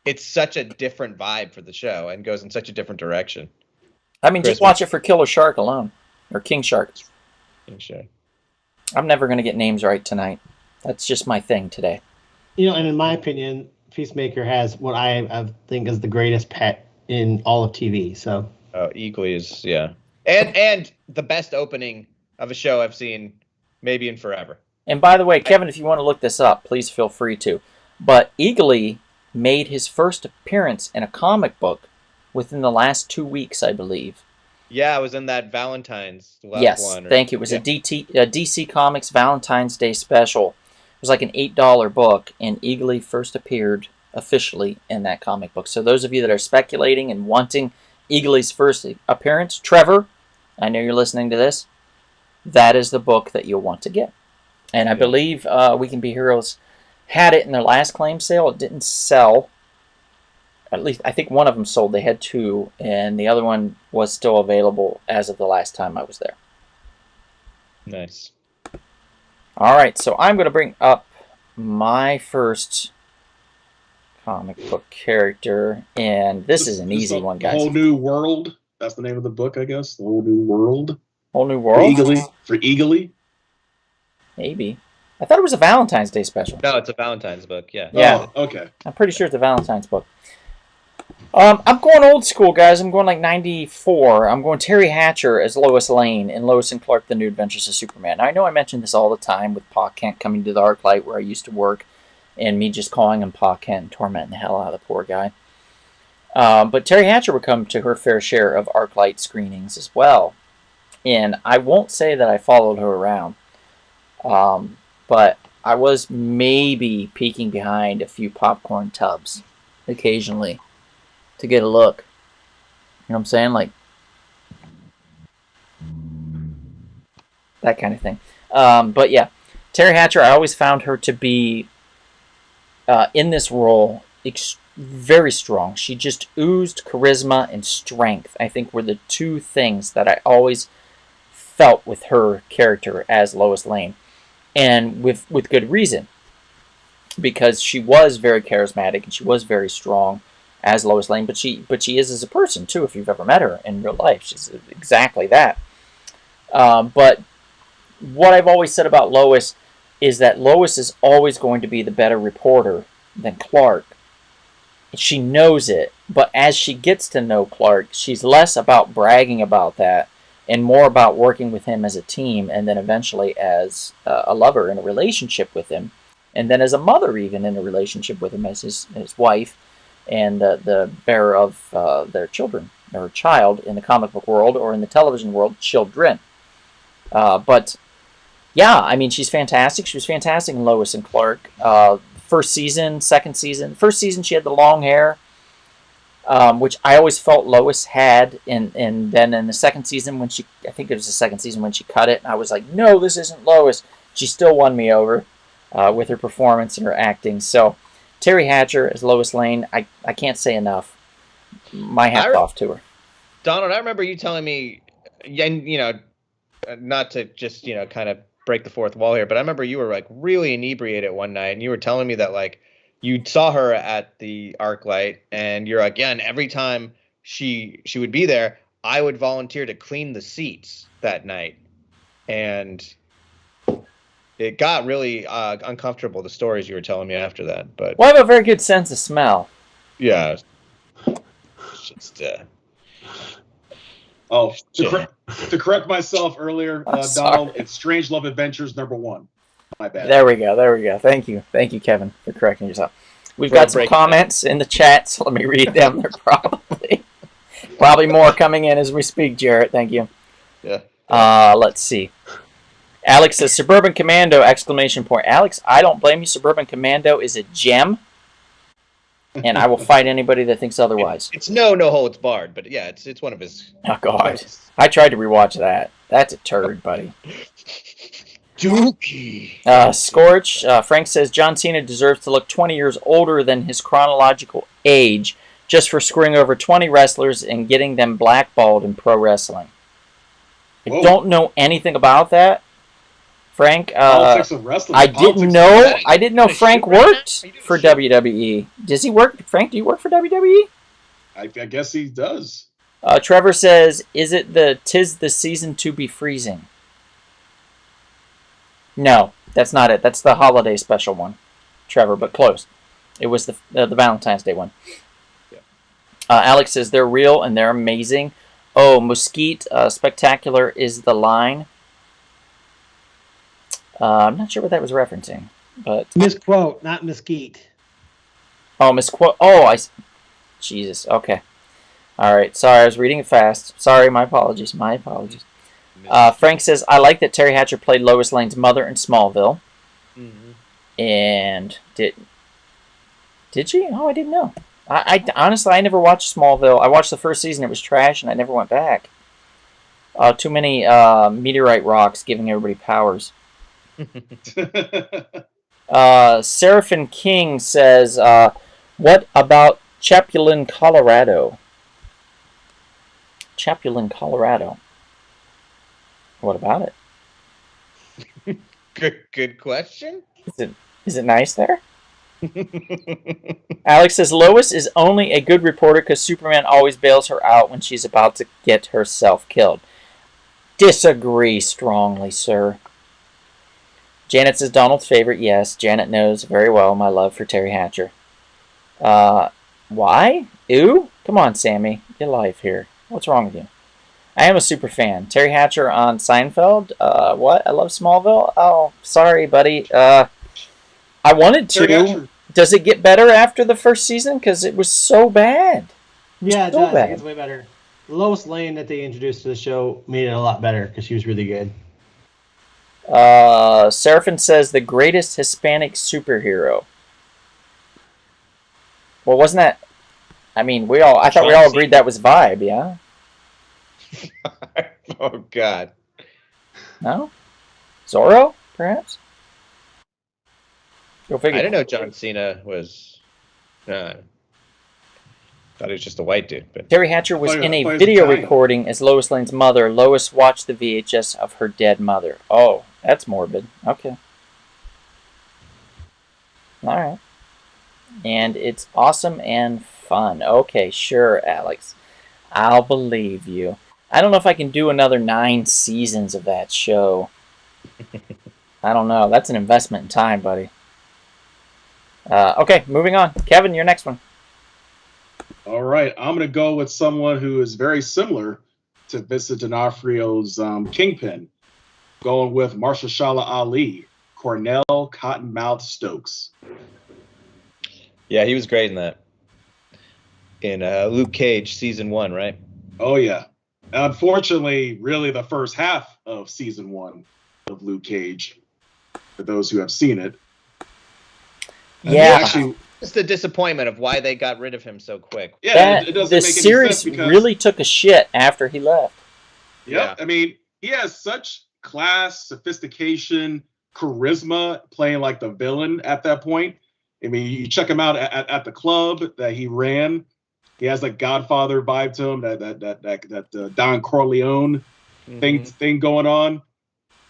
it's such a different vibe for the show and goes in such a different direction. I mean, just watch it for Killer Shark alone, or King Shark. King Shark. I'm never going to get names right tonight. That's just my thing today. And in my opinion, Peacemaker has what I think is the greatest pet in all of TV. So equally is, yeah. And the best opening of a show I've seen maybe in forever. And by the way, Kevin, if you want to look this up, please feel free to. But Eagly made his first appearance in a comic book within the last 2 weeks, I believe. Yeah, it was in that Valentine's one. Yes, thank you. It was a DC Comics Valentine's Day special. It was like an $8 book, and Eagly first appeared officially in that comic book. So those of you that are speculating and wanting Eagly's first appearance, Trevor, I know you're listening to this, that is the book that you'll want to get. And I believe We Can Be Heroes had it in their last claim sale. It didn't sell. At least I think one of them sold. They had two, and the other one was still available as of the last time I was there. Nice. All right, so I'm going to bring up my first comic book character, and this is an easy one, guys. Whole New World. That's the name of the book, I guess. The Whole New World. Whole New World? For Eagly? Maybe. I thought it was a Valentine's Day special. No, it's a Valentine's book, yeah. Yeah. Oh, okay. I'm pretty sure it's a Valentine's book. I'm going old school, guys. I'm going like 94. I'm going Terry Hatcher as Lois Lane in Lois and Clark, The New Adventures of Superman. Now, I know I mention this all the time with Pa Kent coming to the ArcLight where I used to work, and me just calling him Pa Kent and tormenting the hell out of the poor guy. But Terry Hatcher would come to her fair share of ArcLight screenings as well. And I won't say that I followed her around, but I was maybe peeking behind a few popcorn tubs occasionally to get a look. You know what I'm saying? Like, that kind of thing. But yeah, Terry Hatcher, I always found her to be, in this role, very strong. She just oozed charisma and strength. I think were the two things that I always felt with her character as Lois Lane. And with good reason. Because she was very charismatic and she was very strong as Lois Lane, but she is as a person too. If you've ever met her in real life, she's exactly that. But what I've always said about Lois is that Lois is always going to be the better reporter than Clark. She knows it, but as she gets to know Clark, she's less about bragging about that and more about working with him as a team, and then eventually as a lover in a relationship with him, and then as a mother even in a relationship with him as his wife, and the bearer of their children, or child in the comic book world, or in the television world, children. But yeah, I mean, she's fantastic. She was fantastic in Lois and Clark. First season, second season. First season, she had the long hair, which I always felt Lois had. And then in the second season, I think it was the second season when she cut it, and I was like, no, this isn't Lois. She still won me over with her performance and her acting. So Terry Hatcher as Lois Lane, I can't say enough. My hat off to her. Donald, I remember you telling me, and not to just kind of break the fourth wall here, but I remember you were like really inebriated one night, and you were telling me that like you saw her at the ArcLight, and you're like, yeah, and every time she would be there, I would volunteer to clean the seats that night, and it got really uncomfortable. The stories you were telling me after that, but Well, I have a very good sense of smell. yeah, it's just to correct myself earlier, Donald, it's Strange Love Adventures #1. My bad. There we go. Thank you, Kevin, for correcting yourself. We've got some comments in the chat, so let me read them. They're probably more coming in as we speak, Jarrett. Thank you. Yeah. Let's see. Alex says, Suburban Commando, ! Alex, I don't blame you. Suburban Commando is a gem, and I will fight anybody that thinks otherwise. It's no holds barred, but yeah, it's one of his. Oh, God. I tried to rewatch that. That's a turd, buddy. Dookie. Scorch, Frank says, John Cena deserves to look 20 years older than his chronological age just for screwing over 20 wrestlers and getting them blackballed in pro wrestling. I don't know anything about that, Frank. Politics of wrestling. I didn't know Frank worked for WWE. Does he work? Frank, do you work for WWE? I guess he does. Trevor says, is it the 'Tis the Season to Be Freezing? No, that's not it. That's the holiday special one, Trevor, but close. It was the Valentine's Day one. Yeah. Alex says, they're real and they're amazing. Oh, Mesquite, spectacular is the line. I'm not sure what that was referencing, but Misquote, not mesquite. Oh, misquote. Oh, Jesus. Okay. All right. Sorry, I was reading it fast. Sorry, my apologies. Frank says, I like that Terry Hatcher played Lois Lane's mother in Smallville. Mm-hmm. And did she? Oh, I didn't know. I honestly, I never watched Smallville. I watched the first season. It was trash, and I never went back. Too many meteorite rocks giving everybody powers. Seraphin King says, what about Chapulin, Colorado? What about it? Good question. Is it nice there? Alex says, Lois is only a good reporter because Superman always bails her out when she's about to get herself killed. Disagree strongly, sir. Janet says, Donald's favorite. Yes, Janet knows very well my love for Terry Hatcher. Why? Ew? Come on, Sammy. Get life here. What's wrong with you? I am a super fan. Terry Hatcher on Seinfeld. What? I love Smallville. Oh, sorry, buddy. I wanted to. Does it get better after the first season? Because it was so bad. Yeah, it does. It gets way better. Lois Lane that they introduced to the show made it a lot better because she was really good. Seraphin says the greatest Hispanic superhero. Well, wasn't that? I mean, I thought we all agreed that was Vibe, yeah? Oh, God. No? Zorro, perhaps? Go figure. I didn't know John Cena was... thought he was just a white dude. But Terry Hatcher was in a video recording as Lois Lane's mother. Lois watched the VHS of her dead mother. Oh, that's morbid. Okay. All right. And it's awesome and fun. Okay, sure, Alex. I'll believe you. I don't know if I can do another 9 seasons of that show. I don't know. That's an investment in time, buddy. Okay, moving on. Kevin, your next one. All right. I'm going to go with someone who is very similar to Vincent D'onofrio's Kingpin. Going with Mahershala Ali, Cornell Cottonmouth Stokes. Yeah, he was great in that. In Luke Cage, season 1, right? Oh, yeah. Unfortunately, really the first half of season 1 of Luke Cage, for those who have seen it. Yeah. It's the disappointment of why they got rid of him so quick. Yeah, it doesn't make any sense. The series really took a shit after he left. Yeah, I mean, he has such class, sophistication, charisma playing like the villain at that point. I mean, you check him out at the club that he ran. He has like Godfather vibe to him, that Don Corleone thing going on.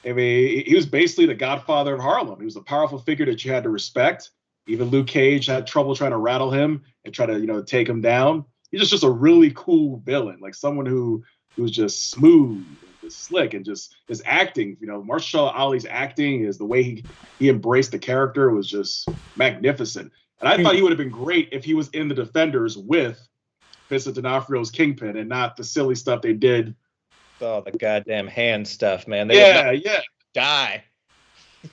I mean, he was basically the Godfather of Harlem. He was a powerful figure that you had to respect. Even Luke Cage had trouble trying to rattle him and try to, take him down. he's just a really cool villain, like someone who's just smooth and just slick and just his acting. Mahershala Ali's acting is the way he embraced the character was just magnificent. And I thought he would have been great if he was in the Defenders with Vincent D'Onofrio's Kingpin and not the silly stuff they did. Oh, the goddamn hand stuff, man. Yeah. Die.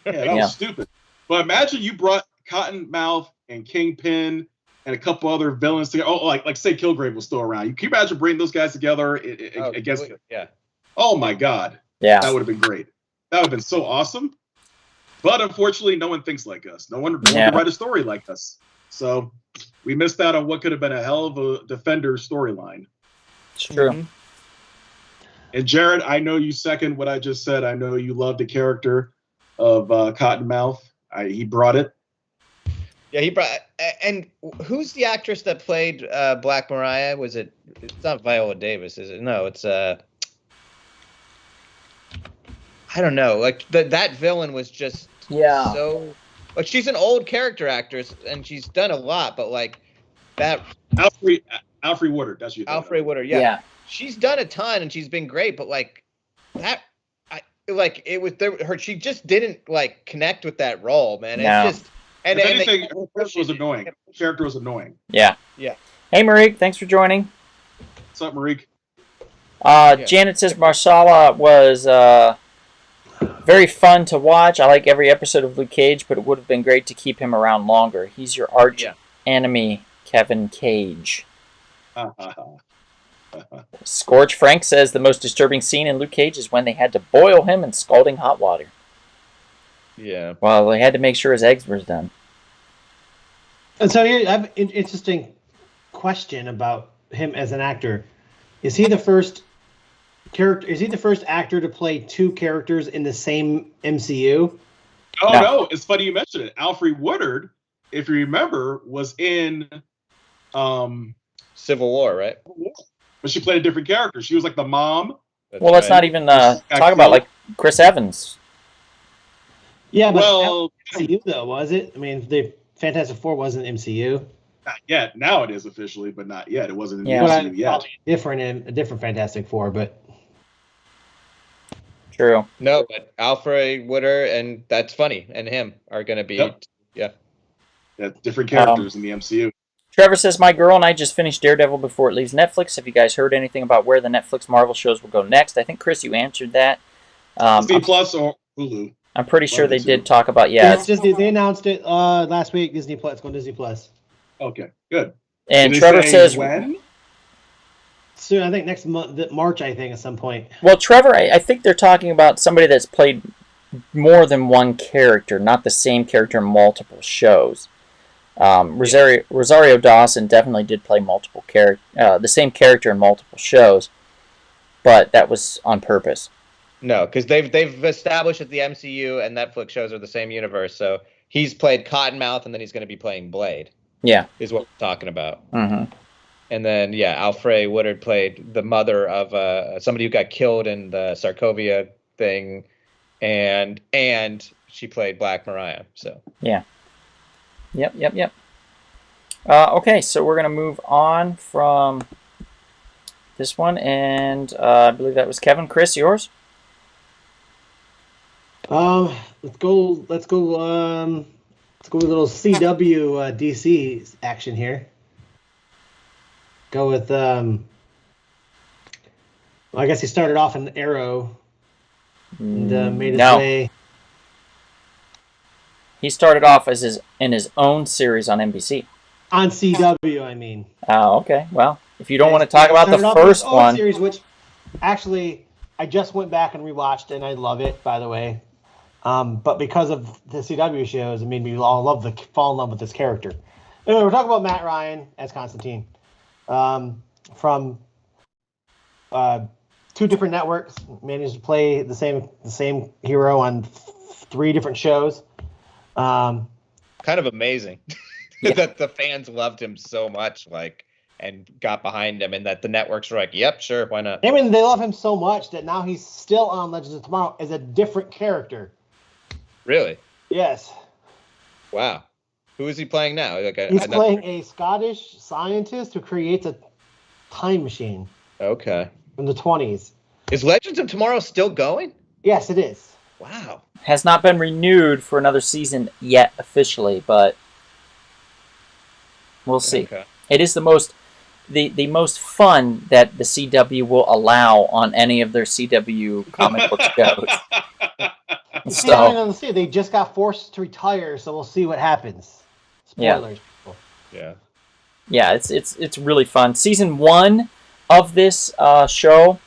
Yeah, that was stupid. But imagine you brought Cottonmouth and Kingpin and a couple other villains together. Oh, like say Kilgrave was still around. Can you imagine bringing those guys together against? Yeah. Oh my God. Yeah. That would have been great. That would have been so awesome. But unfortunately, no one thinks like us. No one can write a story like us. So we missed out on what could have been a hell of a Defender storyline. It's true. Mm-hmm. And Jared, I know you second what I just said. I know you love the character of Cottonmouth. He brought it. Yeah, he brought. And who's the actress that played Black Mariah? It's not Viola Davis, is it? No, it's I don't know. Like that villain was just so. Like she's an old character actress and she's done a lot, but like that. Alfred Woodard. That's you. Alfred Woodard. Yeah. She's done a ton and she's been great, but like that. It was her. She just didn't like connect with that role, man. It's just. And if anything, her character was annoying. Her character was annoying. Yeah. Yeah. Hey, Marique, thanks for joining. What's up, Marique? Janet says Marsala was very fun to watch. I like every episode of Luke Cage, but it would have been great to keep him around longer. He's your arch enemy, Kevin Cage. Scorch Frank says the most disturbing scene in Luke Cage is when they had to boil him in scalding hot water. Yeah. Well, they had to make sure his eggs were done. And so here I have an interesting question about him as an actor. Is he the first character? Is he the first actor to play two characters in the same MCU? Oh no! It's funny you mentioned it. Alfred Woodard, if you remember, was in Civil War, right? But she played a different character. She was like the mom. Let's not even talk about like Chris Evans. Yeah, but MCU though, was it? I mean, the Fantastic Four wasn't MCU. Not yet. Now it is officially, but not yet. It wasn't in the MCU yet. A different Fantastic Four, but true. No, but Alfred Woodard and that's funny, and him are going to be different characters in the MCU. Trevor says, my girl and I just finished Daredevil before it leaves Netflix. Have you guys heard anything about where the Netflix Marvel shows will go next? I think, Chris, you answered that. Disney Plus or Hulu? I'm pretty sure they did talk about, they announced it last week, Disney Plus. It's going to Disney Plus. Okay, good. And Trevor says, when? Soon, I think next month, March, I think, at some point. Well, Trevor, I think they're talking about somebody that's played more than one character, not the same character in multiple shows. Rosario Dawson definitely did play the same character in multiple shows, but that was on purpose. No, because they've established that the MCU and Netflix shows are the same universe. So he's played Cottonmouth, and then he's going to be playing Blade. Yeah, is what we're talking about. Mm-hmm. And then Alfred Woodard played the mother of somebody who got killed in the Sarkovia thing, and she played Black Mariah. So yeah. Yep. Okay, so we're going to move on from this one, and I believe that was Kevin. Chris, yours? Let's go with a little CW DC action here. Go with I guess he started off in Arrow and made his way. He started off in his own series on NBC. On CW, I mean. Oh, okay. Well, if you don't want to talk about the first one, series, which actually I just went back and rewatched, and I love it, by the way. But because of the CW shows, it made me fall in love with this character. Anyway, we're talking about Matt Ryan as Constantine, from two different networks. Managed to play the same hero on 3 different shows. Kind of amazing that the fans loved him so much, and got behind him, and that the networks were like, "Yep, sure, why not?" I mean, they love him so much that now he's still on Legends of Tomorrow as a different character. Really? Yes. Wow. Who is he playing now? He's playing a Scottish scientist who creates time machine Okay. from the 20s. Is Legends of Tomorrow still going? Yes, it is. Wow. Has not been renewed for another season yet officially, but we'll see. Okay. It is the most fun that the CW will allow on any of their CW comic book shows. See, I'm going to see. They just got forced to retire, so we'll see what happens. Spoilers. Yeah, it's really fun. Season 1 of this show,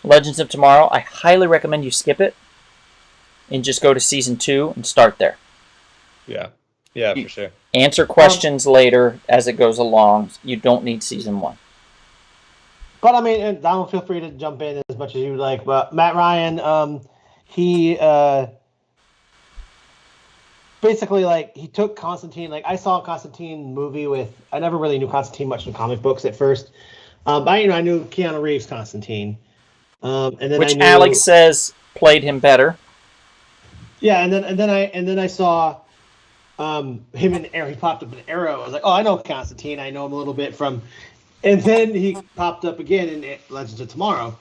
Legends of Tomorrow, I highly recommend you skip it and just go to season 2 and start there. Yeah, for sure. Answer questions later as it goes along. You don't need season 1. But I mean, Donald, feel free to jump in as much as you like. But Matt Ryan, he basically, like, he took Constantine. Like, I saw a Constantine movie with. I never really knew Constantine much from comic books at first. But I knew Keanu Reeves Constantine, and then which I knew, Alex says played him better. Yeah, and then I saw him in Arrow. He popped up in Arrow. I was like, oh, I know Constantine. I know him a little bit from. And then he popped up again in Legends of Tomorrow,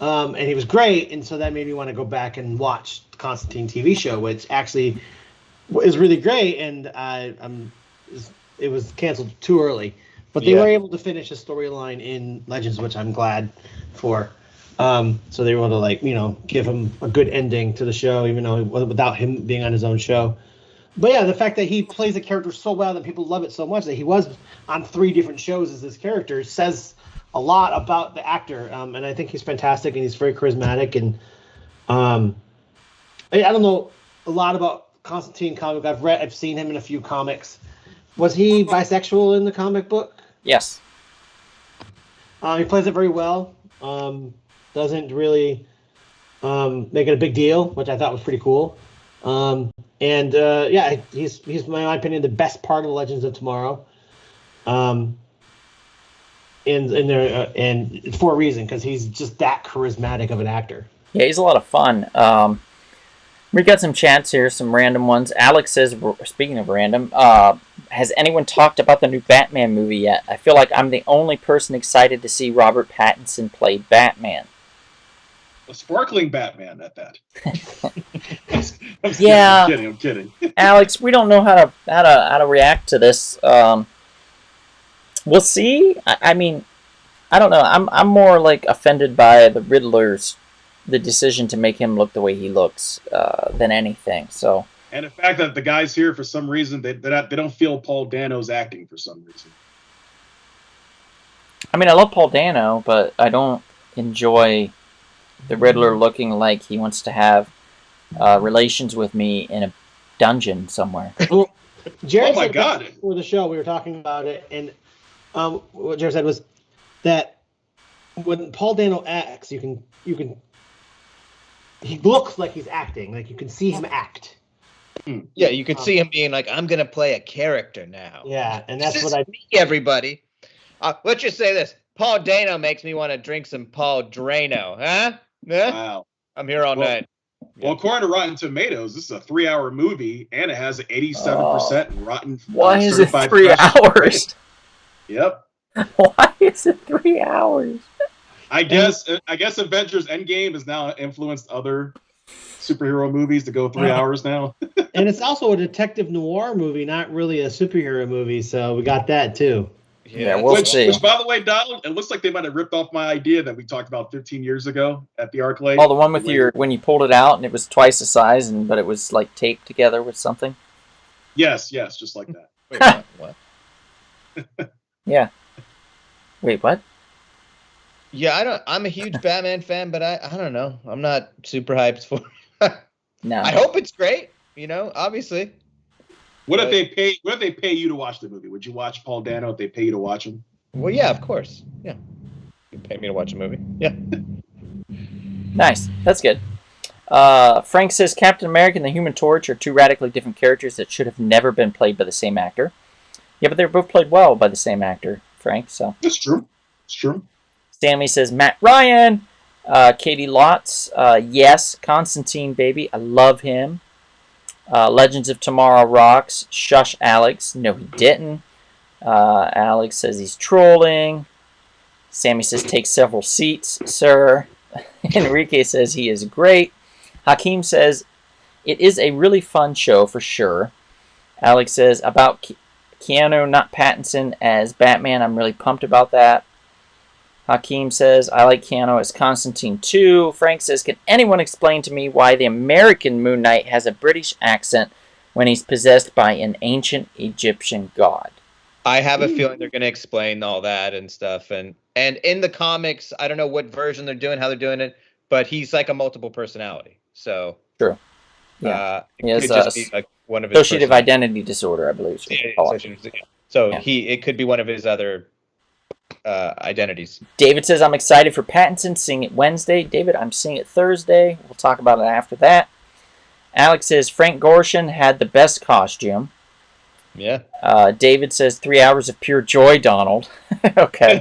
and he was great. And so that made me want to go back and watch the Constantine TV show, which actually is really great. And it was canceled too early, but they were able to finish a storyline in Legends, which I'm glad for. So they were able to give him a good ending to the show, even though without him being on his own show. But yeah, the fact that he plays a character so well that people love it so much that he was on 3 different shows as this character says a lot about the actor. And I think he's fantastic and he's very charismatic. And I don't know a lot about Constantine comic. I've seen him in a few comics. Was he bisexual in the comic book? Yes. He plays it very well. Doesn't really make it a big deal, which I thought was pretty cool. He's in my opinion the best part of Legends of Tomorrow. And for a reason, because he's just that charismatic of an actor. Yeah, he's a lot of fun. We got some chats here, some random ones. Alex says, speaking of random, has anyone talked about the new Batman movie yet? I feel like I'm the only person excited to see Robert Pattinson play Batman. A sparkling Batman at that. I'm kidding. Alex, we don't know how to react to this. We'll see. I mean, I don't know. I'm more like offended by the Riddler's the decision to make him look the way he looks than anything. So. And the fact that the guys here, for some reason, they don't feel Paul Dano's acting for some reason. I mean, I love Paul Dano, but I don't enjoy the Riddler looking like he wants to have relations with me in a dungeon somewhere. Well, Jared oh my God! For the show, we were talking about it, and what Jared said was that when Paul Dano acts, you can he looks like he's acting, like you can see him act. Yeah, you can see him being like, "I'm gonna play a character now." Yeah, and that's this what I me, everybody. Let's just say this: Paul Dano makes me want to drink some Paul Drano, huh? Yeah? Wow. I'm here all night. Well, according to Rotten Tomatoes, this is a 3-hour movie, and it has an 87% Rotten. Why is it 3 hours? Yep. Why is it 3 hours? I guess Avengers Endgame has now influenced other superhero movies to go 3 hours now. And it's also a detective noir movie, not really a superhero movie, so we got that too. Yeah, we'll see. Which, by the way, Donald, it looks like they might have ripped off my idea that we talked about 15 years ago at the Arclight. Oh, the one with when you pulled it out and it was twice the size, but it was like taped together with something? Yes, just like that. Wait, what? Yeah. Wait, what? Yeah, I'm a huge Batman fan, but I don't know. I'm not super hyped for it. No. I hope it's great, obviously. What if they pay you to watch the movie? Would you watch Paul Dano if they pay you to watch him? Well, yeah, of course. Yeah. You pay me to watch a movie. Yeah. Nice. That's good. Frank says Captain America and the Human Torch are 2 radically different characters that should have never been played by the same actor. Yeah, but they were both played well by the same actor, Frank. So. It's true. Stanley says Matt Ryan. Katie Lotz. Yes, Constantine, baby. I love him. Legends of Tomorrow rocks. Shush, Alex. No, he didn't. Alex says he's trolling. Sammy says, take several seats, sir. Enrique says he is great. Hakeem says, it is a really fun show for sure. Alex says, about Keanu, not Pattinson, as Batman. I'm really pumped about that. Hakeem says, I like Keanu as Constantine too. Frank says, can anyone explain to me why the American Moon Knight has a British accent when he's possessed by an ancient Egyptian god? I have a feeling they're going to explain all that and stuff. And in the comics, I don't know what version they're doing, how they're doing it, but he's like a multiple personality. So true. Yeah. It could just be like one of his associative identity disorder, I believe. So it could be one of his other identities. David says, I'm excited for Pattinson, seeing it Wednesday. David, I'm seeing it Thursday. We'll talk about it after that. Alex says, Frank Gorshin had the best costume. Yeah. David says, 3 hours of pure joy, Donald. Okay.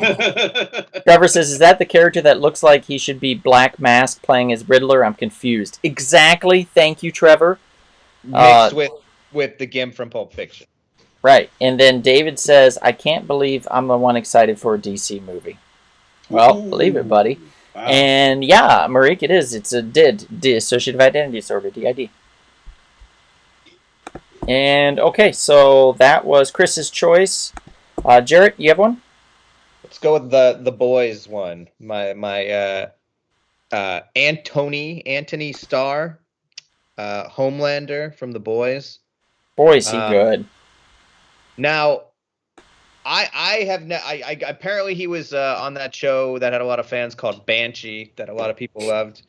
Trevor says, is that the character that looks like he should be Black Mask playing as Riddler? I'm confused. Exactly. Thank you, Trevor. Mixed with the Gim from Pulp Fiction. Right. And then David says, I can't believe I'm the one excited for a DC movie. Well, believe it, buddy. Wow. And yeah, Marique, it is. It's a dissociative identity disorder, DID. And okay, so that was Chris's choice. Jarrett, you have one? Let's go with the boys one. My Anthony Starr, Homelander from the Boys. Boy, is he good. Now, I apparently he was on that show that had a lot of fans called Banshee that a lot of people loved.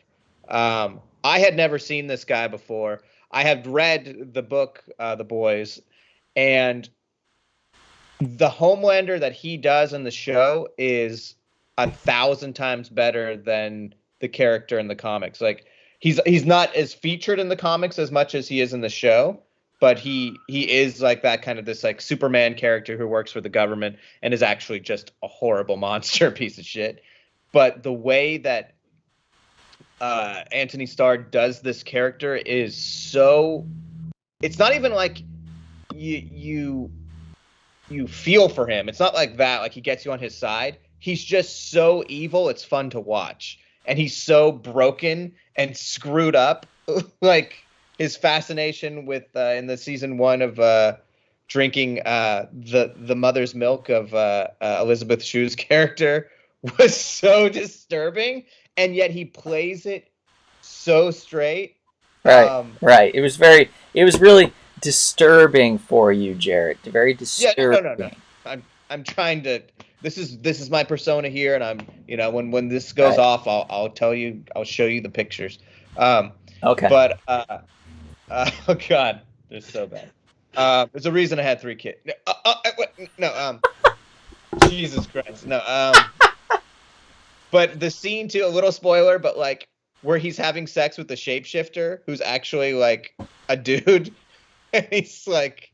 I had never seen this guy before. I have read the book, The Boys, and the Homelander that he does in the show is 1,000 times better than the character in the comics. Like he's not as featured in the comics as much as he is in the show, but he is like that kind of this like Superman character who works for the government and is actually just a horrible monster piece of shit. But the way that Anthony Starr does this character is so, it's not even like you feel for him. It's not like that, like he gets you on his side. He's just so evil, it's fun to watch. And he's so broken and screwed up. Like his fascination with in the season 1 of drinking the mother's milk of Elizabeth Shue's character was so disturbing, and yet he plays it so straight. Right, right. It was really disturbing for you, Jarrett. Very disturbing. Yeah, no. I'm trying to. This is my persona here, and I'm when this goes off, I'll tell you. I'll show you the pictures. Okay. But oh god, they're so bad. There's a reason I had 3 kids. No. Jesus Christ. No. But the scene too, a little spoiler, but like where he's having sex with the shapeshifter, who's actually like a dude, and he's like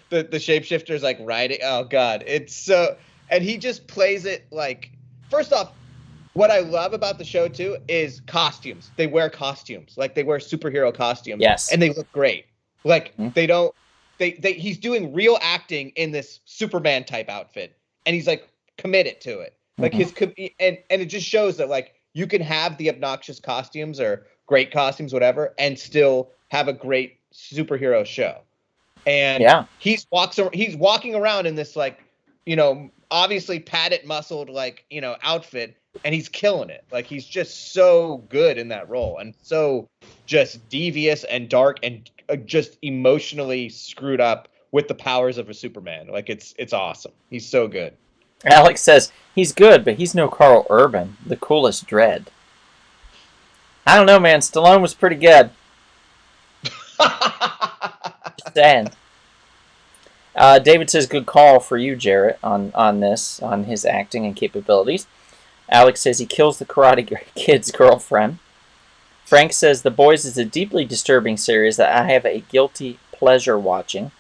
the shapeshifter's like riding. Oh god, it's so, and he just plays it like. First off, what I love about the show too is costumes. They wear costumes, like they wear superhero costumes. Yes, and they look great. Like they don't. He's doing real acting in this Superman type outfit, and he's like committed to it. Like and it just shows that like you can have the obnoxious costumes or great costumes, whatever, and still have a great superhero show. And he's walking around in this like, obviously padded, muscled like, outfit, and he's killing it. Like he's just so good in that role and so just devious and dark and just emotionally screwed up with the powers of a Superman. Like it's awesome. He's so good. Alex says, he's good, but he's no Carl Urban, the coolest Dredd. I don't know, man. Stallone was pretty good. Just saying. David says, good call for you, Jarrett, on his acting and capabilities. Alex says he kills the Karate Kid's girlfriend. Frank says, The Boys is a deeply disturbing series that I have a guilty pleasure watching.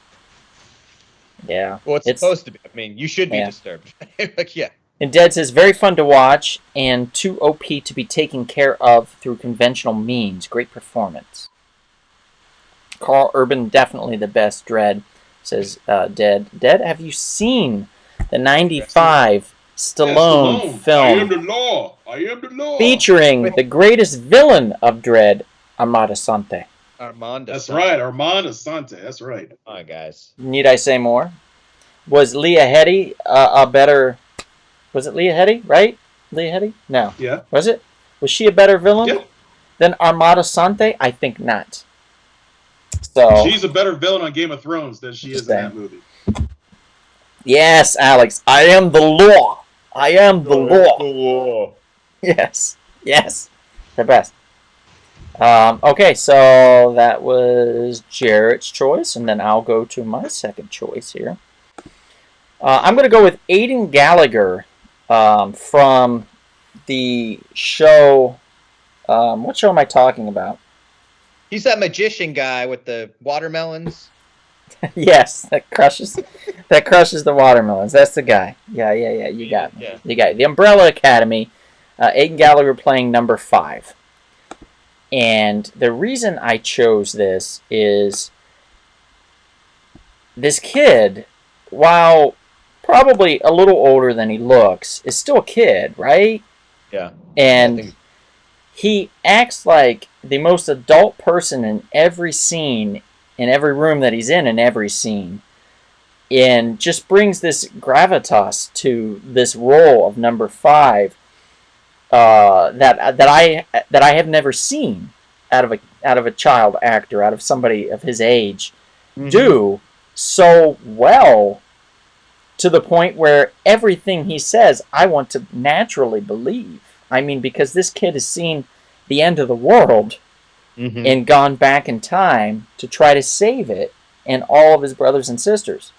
Yeah. Well, it's supposed to be. I mean, you should be disturbed. Like, yeah. And Dead says, very fun to watch and too OP to be taken care of through conventional means. Great performance. Carl Urban, definitely the best Dredd, says Dead. Dead, have you seen the 95 Stallone film. I am the law. I am the law. Featuring the greatest villain of Dread, Armando Sante. That's right, Armando Sante. That's right. Come on, guys. Need I say more? Was Leah Headey a better... Was it Leah Headey, right? Leah Headey? No. Yeah. Was it? Was she a better villain than Armando Sante? I think not. So she's a better villain on Game of Thrones than she is in that movie. Yes, Alex. I am the law. I am the law. Yes. Yes. The best. Okay, so that was Jarrett's choice, and then I'll go to my second choice here. I'm going to go with Aidan Gallagher from the show. What show am I talking about? He's that magician guy with the watermelons. Yes, that crushes the watermelons. That's the guy. Yeah. You got me. Yeah. You got it. The Umbrella Academy. Aidan Gallagher playing number 5. And the reason I chose this is this kid, while probably a little older than he looks, is still a kid, right? Yeah. And he acts like the most adult person in every scene, in every room that he's in every scene, and just brings this gravitas to this role of number 5 that I have never seen out of a child actor, out of somebody of his age, do so well, to the point where everything he says I want to naturally believe. I mean, because this kid has seen the end of the world and gone back in time to try to save it and all of his brothers and sisters.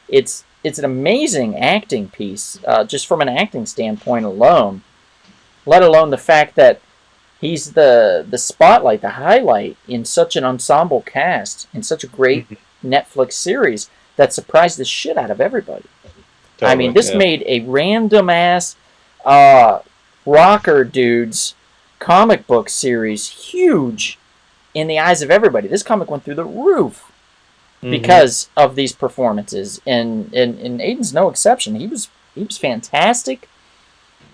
It's an amazing acting piece, just from an acting standpoint alone, let alone the fact that he's the spotlight, the highlight in such an ensemble cast, in such a great Netflix series that surprised the shit out of everybody. Totally, I mean, this made a random-ass rocker dude's comic book series huge in the eyes of everybody. This comic went through the roof because of these performances, and Aidan's no exception. He was fantastic.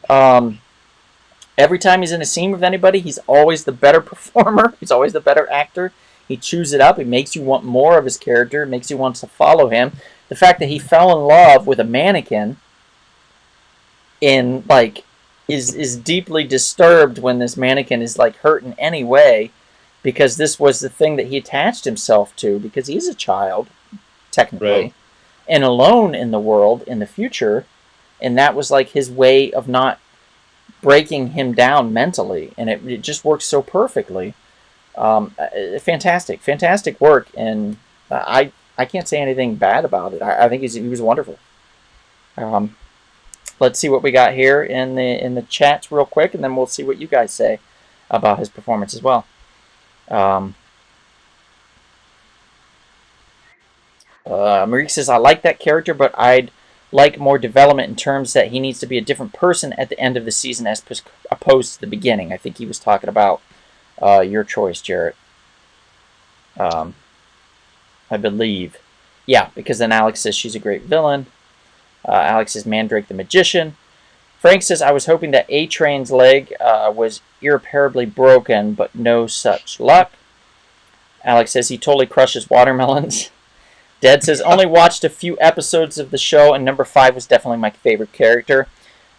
Every time he's in a scene with anybody, he's always the better performer. He's always the better actor. He chews it up. It makes you want more of his character. It makes you want to follow him. The fact that he fell in love with a mannequin and is deeply disturbed when this mannequin is hurt in any way, because this was the thing that he attached himself to, because he's a child, technically, and alone in the world in the future, and that was his way of not breaking him down mentally, and it just works so perfectly. Fantastic work, and I can't say anything bad about it. I think he was wonderful. Let's see what we got here in the chats real quick, and then we'll see what you guys say about his performance as well. Marie says, I like that character, but I'd like more development in terms that he needs to be a different person at the end of the season as opposed to the beginning. I think he was talking about your choice, Jarrett. I believe. Yeah, because then Alex says she's a great villain. Alex says Mandrake the Magician. Frank says, I was hoping that A-Train's leg was irreparably broken, but no such luck. Alex says he totally crushes watermelons. Dead says, only watched a few episodes of the show, and number 5 was definitely my favorite character.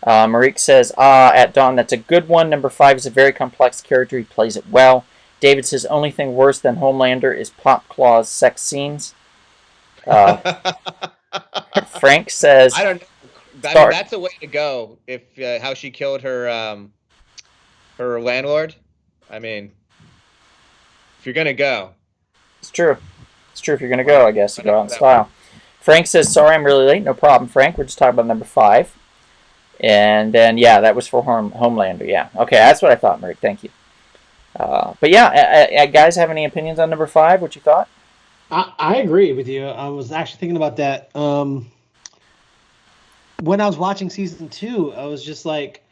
Marique says, at dawn, that's a good one. Number 5 is a very complex character. He plays it well. David says, only thing worse than Homelander is Pop Claw's sex scenes. Frank says, I don't know. I mean, that's a way to go. If how she killed her her landlord. I mean, if you're gonna go, it's true. It's true. If you're gonna go, I guess you go out in style. Frank says, sorry, I'm really late. No problem, Frank. We're just talking about number 5. And then, yeah, that was for Homelander. Yeah. Okay, that's what I thought, Maric. Thank you. But yeah, guys have any opinions on number 5? What you thought? I agree with you. I was actually thinking about that. When I was watching season 2, I was just like,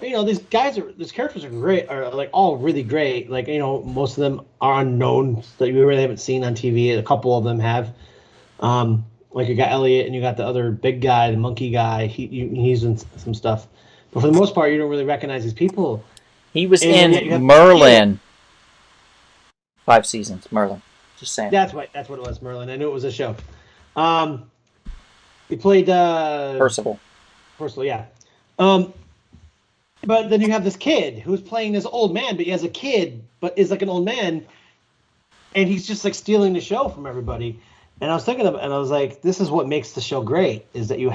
these characters are great, are all really great. Most of them are unknown that we really haven't seen on TV. A couple of them have. Like you got Elliot and you got the other big guy, the monkey guy. He's in some stuff, but for the most part, you don't really recognize these people. He was And yet in you have Merlin. 5 seasons, Merlin. Just saying. That's what it was, Merlin. I knew it was a show. He played Percival, yeah. But then you have this kid who's playing this old man, but he has a kid, but is like an old man, and he's just like stealing the show from everybody. And I was thinking and I was like, this is what makes the show great, is that you're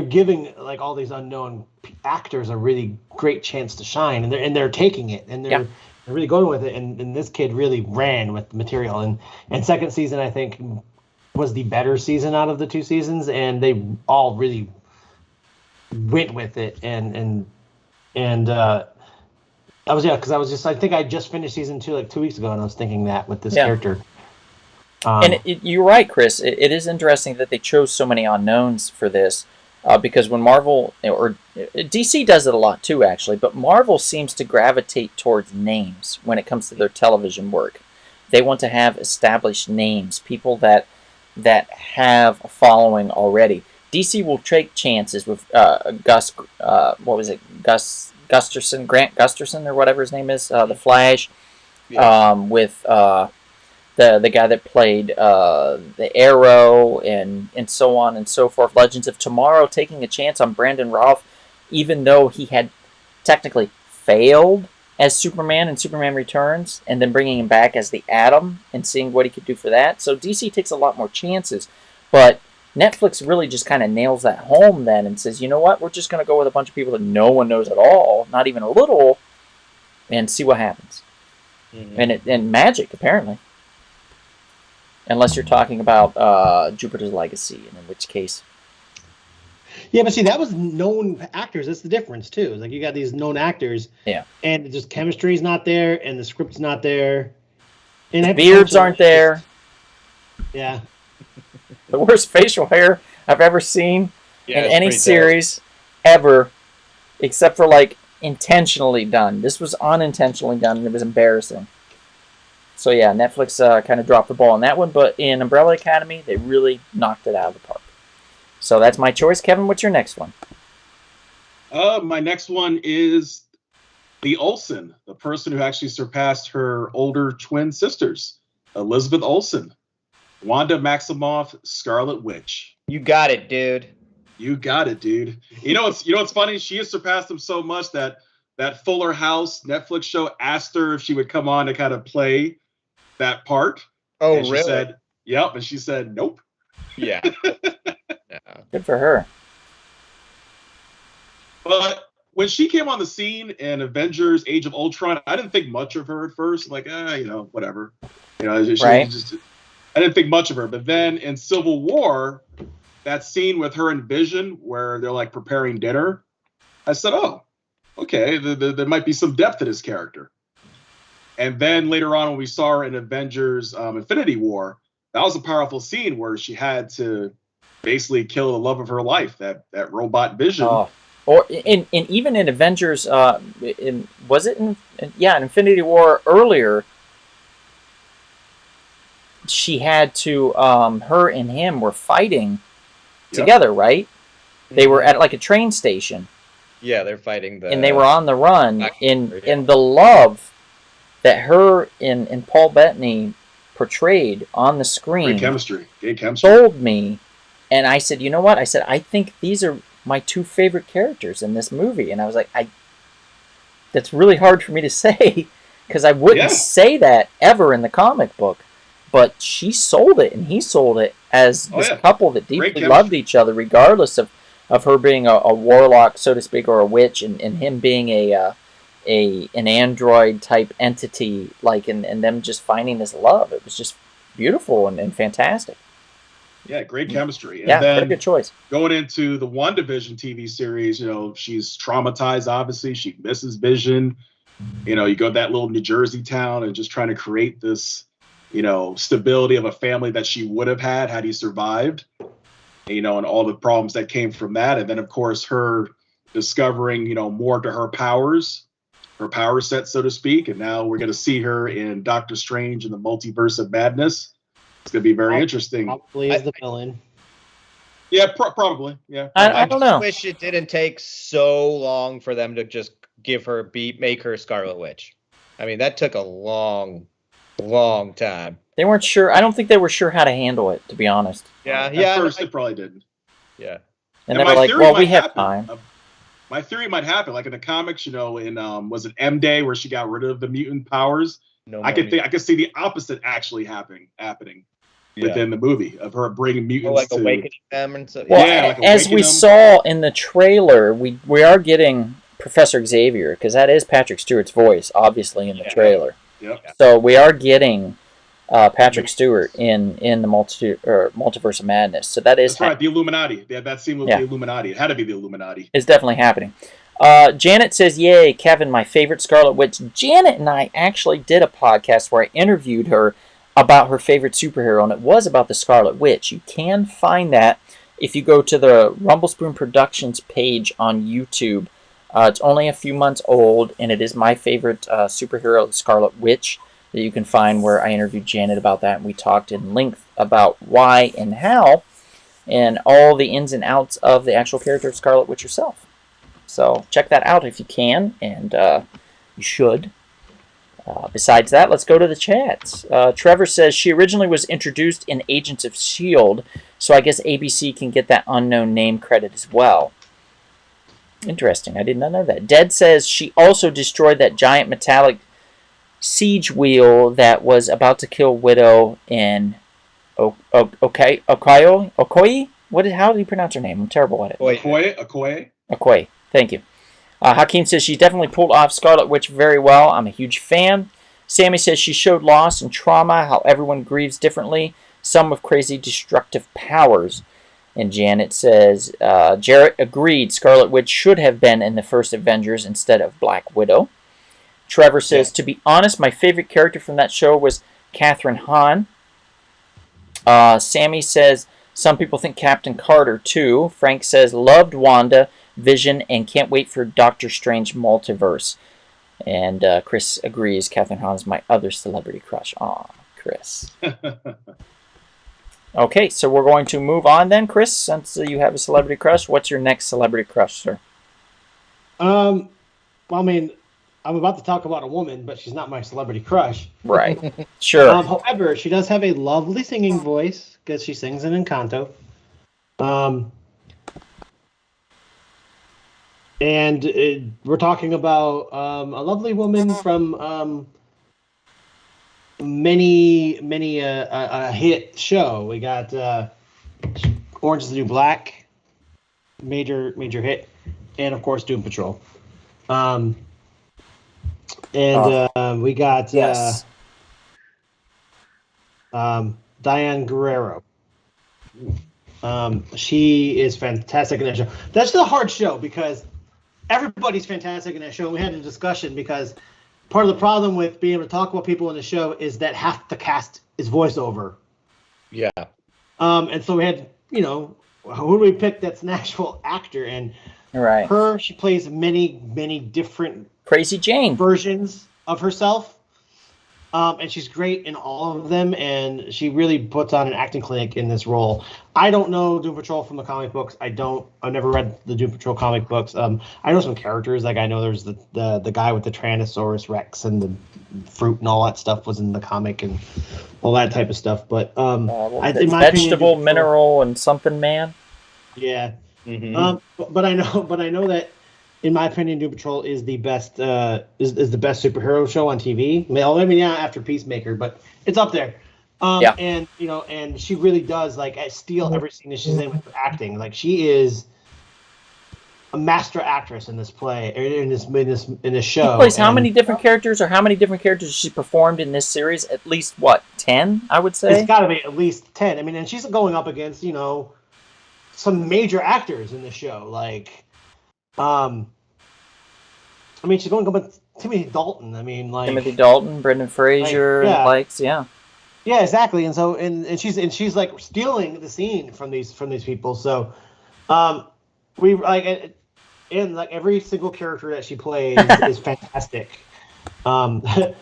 giving like all these unknown actors a really great chance to shine, and they're taking it, and they're really going with it. And this kid really ran with the material. And second season, I think, was the better season out of the 2 seasons, and they all really went with it. And I think I just finished season 2 like 2 weeks ago, and I was thinking that with this character. And you're right, Chris. It is interesting that they chose so many unknowns for this, because when Marvel, or DC does it a lot too, actually, but Marvel seems to gravitate towards names when it comes to their television work. They want to have established names, people that have a following already. DC will take chances with Grant Gustafson, or whatever his name is, the Flash, with the guy that played the Arrow, and so on and so forth. Legends of Tomorrow, taking a chance on Brandon Routh, even though he had technically failed as Superman in Superman Returns, and then bringing him back as the Atom and seeing what he could do for that. So DC takes a lot more chances, but Netflix really just kind of nails that home then and says, you know what, we're just going to go with a bunch of people that no one knows at all, not even a little, and see what happens. Mm-hmm. And magic, apparently. Unless you're talking about Jupiter's Legacy, and in which case... Yeah, but see, that was known actors. That's the difference, too. Like, you got these known actors, and just chemistry's not there, and the script's not there. And the beards aren't there. Yeah. The worst facial hair I've ever seen in any series ever, except for, like, intentionally done. This was unintentionally done, and it was embarrassing. So, yeah, Netflix kind of dropped the ball on that one, but in Umbrella Academy, they really knocked it out of the park. So that's my choice. Kevin, what's your next one? My next one is the Olsen, the person who actually surpassed her older twin sisters, Elizabeth Olsen, Wanda Maximoff, Scarlet Witch. You got it, dude. You got it, dude. You know what's funny? She has surpassed them so much that Fuller House Netflix show asked her if she would come on to kind of play that part. Oh, and she really? said, yep. And she said, nope. Yeah. Good for her. But when she came on the scene in Avengers Age of Ultron, I didn't think much of her at first. Like, whatever. Right. I didn't think much of her. But then in Civil War, that scene with her and Vision where they're like preparing dinner, I said, oh, okay, there might be some depth to this character. And then later on when we saw her in Avengers Infinity War, that was a powerful scene where she had to basically kill the love of her life, that robot Vision. Oh. Or even in Avengers, in Infinity War earlier, she had to, her and him were fighting together, right? They were at like a train station. Yeah, they're fighting and they were on the run. In the love that her and Paul Bettany portrayed on the screen. Great chemistry. Sold me. And I said, you know what? I said, I think these are my 2 favorite characters in this movie. And I was like, that's really hard for me to say, because I wouldn't say that ever in the comic book. But she sold it, and he sold it as this couple that deeply loved each other, regardless of her being a warlock, so to speak, or a witch, and him being an android type entity, like, and them just finding this love. It was just beautiful and fantastic. Yeah, great chemistry. And yeah, then very good choice. Going into the WandaVision TV series, she's traumatized, obviously. She misses Vision. You go to that little New Jersey town and just trying to create this, stability of a family that she would have had he survived. And all the problems that came from that. And then, of course, her discovering, more to her powers, her power set, so to speak. And now we're going to see her in Doctor Strange and the Multiverse of Madness. It's gonna be very interesting. Probably is the villain. Yeah, probably. Yeah. I don't know. I wish it didn't take so long for them to just make her Scarlet Witch. I mean, that took a long time. They weren't sure. I don't think they were sure how to handle it, to be honest. Yeah, At first, it probably didn't. Yeah. And they were like, well, we have time. My theory might happen, like in the comics, in was it M Day where she got rid of the mutant powers? I could see the opposite actually happening within the movie of her bringing mutants like awakening them and stuff. Well, like as we saw in the trailer, we are getting Professor Xavier, because that is Patrick Stewart's voice, obviously, in the trailer. Yep. So we are getting Patrick Stewart in the Multiverse of Madness. So that's right, the Illuminati. Yeah, that scene with the Illuminati. It had to be the Illuminati. It's definitely happening. Janet says, yay, Kevin, my favorite Scarlet Witch. Janet and I actually did a podcast where I interviewed her about her favorite superhero, and it was about the Scarlet Witch. You can find that if you go to the Rumblespoon Productions page on YouTube. It's only a few months old, and it is my favorite superhero, the Scarlet Witch, that you can find where I interviewed Janet about that, and we talked in length about why and how, and all the ins and outs of the actual character of Scarlet Witch herself. So check that out if you can, and you should. Besides that, let's go to the chats. Trevor says, she originally was introduced in Agents of S.H.I.E.L.D., so I guess ABC can get that unknown name credit as well. Interesting, I did not know that. Dead says, she also destroyed that giant metallic siege wheel that was about to kill Widow in Okoye? How do you pronounce her name? I'm terrible at it. Okoye. Thank you. Hakeem says, she definitely pulled off Scarlet Witch very well. I'm a huge fan. Sammy says, she showed loss and trauma, how everyone grieves differently, some with crazy destructive powers. And Janet says, Jarrett agreed Scarlet Witch should have been in the first Avengers instead of Black Widow. Trevor says, to be honest, my favorite character from that show was Catherine Hahn. Sammy says, some people think Captain Carter too. Frank says, loved Wanda, Vision, and can't wait for Doctor Strange Multiverse. And Chris agrees, Catherine Hahn is my other celebrity crush. Aw, Chris. Okay, so we're going to move on then, Chris, since you have a celebrity crush. What's your next celebrity crush, sir? Well, I mean, I'm about to talk about a woman, but she's not my celebrity crush. Right. Sure. However, she does have a lovely singing voice because she sings in Encanto. And we're talking about a lovely woman from many a hit show. We got Orange is the New Black, major hit, and of course Doom Patrol. We got Diane Guerrero. She is fantastic in that show. That's the hard show because everybody's fantastic in that show. We had a discussion because part of the problem with being able to talk about people in the show is that half the cast is voiceover. Yeah. And so we had, who do we pick that's an actual actor? And she plays many different Crazy Jane versions of herself. And she's great in all of them, and she really puts on an acting clinic in this role. I don't know Doom Patrol from the comic books. I've never read the Doom Patrol comic books. I know some characters, like I know there's the guy with the Tyrannosaurus Rex and the fruit and all that stuff was in the comic and all that type of stuff. But vegetable, mineral, and something man. Yeah. Mm-hmm. But I know that. In my opinion, Doom Patrol is the best is the best superhero show on TV. After Peacemaker, but it's up there. And and she really does steal every scene that she's in with acting. Like she is a master actress in this play, in this show. She plays how many different characters, or how many different characters she performed in this series? At least 10, I would say. It's got to be at least 10. I mean, and she's going up against some major actors in the show, like. She's going up with Timothy Dalton. Timothy Dalton, Brendan Fraser, yeah, exactly. And so, and she's like stealing the scene from these people. So, we every single character that she plays is fantastic. So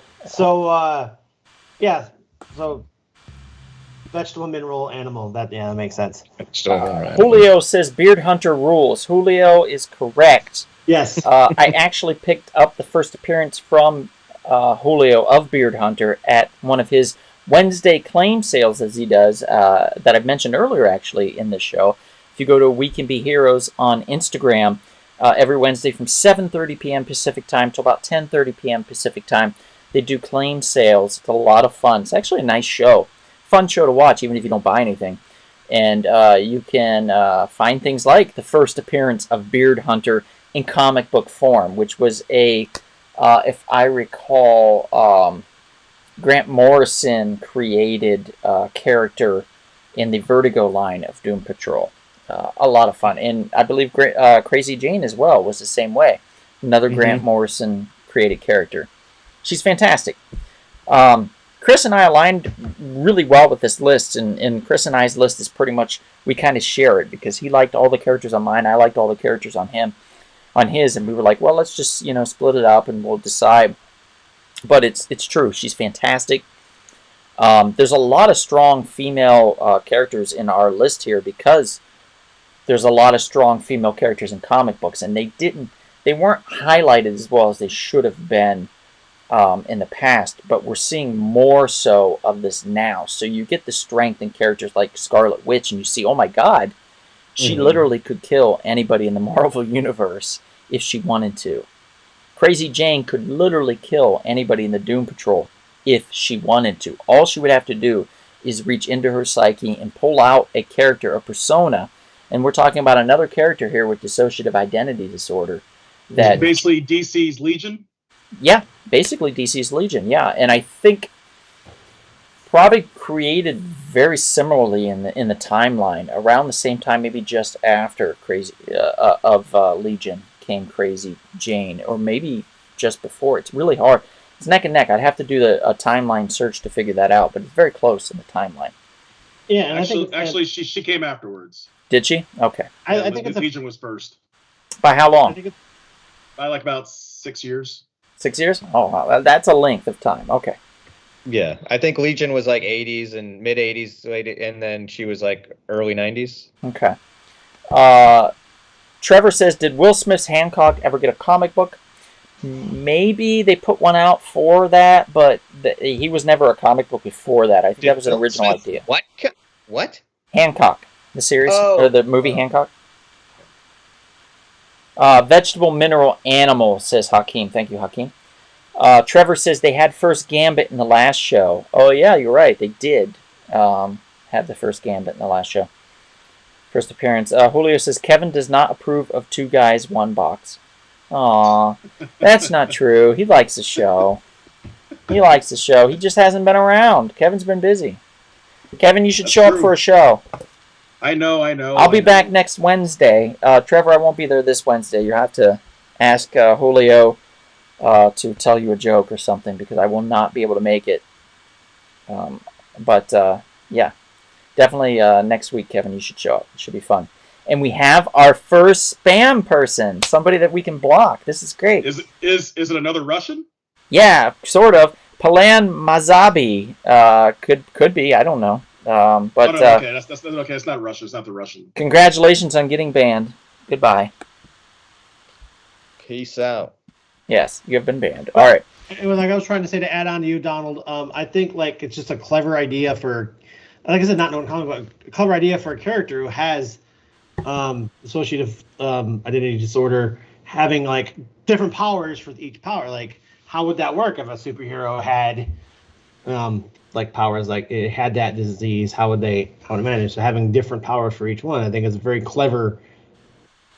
Vegetable, mineral, animal. That makes sense. Julio says Beard Hunter rules. Julio is correct. Yes. I actually picked up the first appearance from Julio of Beard Hunter at one of his Wednesday claim sales, as he does, that I've mentioned earlier, actually, in this show. If you go to We Can Be Heroes on Instagram, every Wednesday from 7:30 p.m. Pacific time to about 10:30 p.m. Pacific time, they do claim sales. It's a lot of fun. It's actually a nice show. Fun show to watch, even if you don't buy anything. And you can find things like the first appearance of Beard Hunter in comic book form, which was a, if I recall, Grant Morrison created character in the Vertigo line of Doom Patrol. A lot of fun. And I believe Crazy Jane as well was the same way. Another Grant Morrison created character. She's fantastic. Chris and I aligned really well with this list, and Chris and I's list is pretty much, we kind of share it, because he liked all the characters on mine, I liked all the characters on his, and we were like, well, let's just, split it up and we'll decide. But it's true, she's fantastic. There's a lot of strong female characters in our list here, because there's a lot of strong female characters in comic books, and they weren't highlighted as well as they should have been in the past, but we're seeing more so of this now. So you get the strength in characters like Scarlet Witch, and you see, oh my god, she literally could kill anybody in the Marvel Universe if she wanted to. Crazy Jane could literally kill anybody in the Doom Patrol if she wanted to. All she would have to do is reach into her psyche and pull out a character, a persona, and we're talking about another character here with dissociative identity disorder. That basically DC's Legion? Yeah, basically DC's Legion, yeah. And I think probably created very similarly in the timeline, around the same time, maybe just after Legion came Crazy Jane, or maybe just before. It's really hard. It's neck and neck. I'd have to do a timeline search to figure that out, but it's very close in the timeline. Yeah, and actually, she came afterwards. Did she? Okay. I think Legion was first. By how long? By like about 6 years. 6 years? Oh, wow. That's a length of time. Okay. Yeah, I think Legion was like 80s and mid 80s, and then she was like early 90s. Okay. Trevor says, did Will Smith's Hancock ever get a comic book? Maybe they put one out for that, but he was never a comic book before that. I think that was an original idea. What? Hancock, the series, or the movie Hancock. Vegetable, mineral, animal, says Hakeem. Thank you, Hakeem. Trevor says they had first Gambit in the last show. Oh, yeah, you're right. They did have the first Gambit in the last show. First appearance. Julio says Kevin does not approve of Two Guys, One Box. Aw, that's not true. He likes the show. He likes the show. He just hasn't been around. Kevin's been busy. Kevin, you should show up for a show. I know. I'll be back next Wednesday. Trevor, I won't be there this Wednesday. You'll have to ask Julio to tell you a joke or something, because I will not be able to make it. But yeah, definitely next week, Kevin, you should show up. It should be fun. And we have our first spam person, somebody that we can block. This is great. Is it another Russian? Yeah, sort of. Palan Mazabi could be. I don't know. But okay, that's okay. It's not Russian. It's not the Russian. Congratulations on getting banned. Goodbye. Peace out. Yes, you have been banned. All right. Like I was trying to say, to add on to you, Donald, I think like it's just a clever idea for, like I said, not knowing comic book, a clever idea for a character who has dissociative identity disorder, having like different powers for each power. Like, how would that work if a superhero had like powers, like it had that disease? How would it manage? So having different powers for each one, I think is a very clever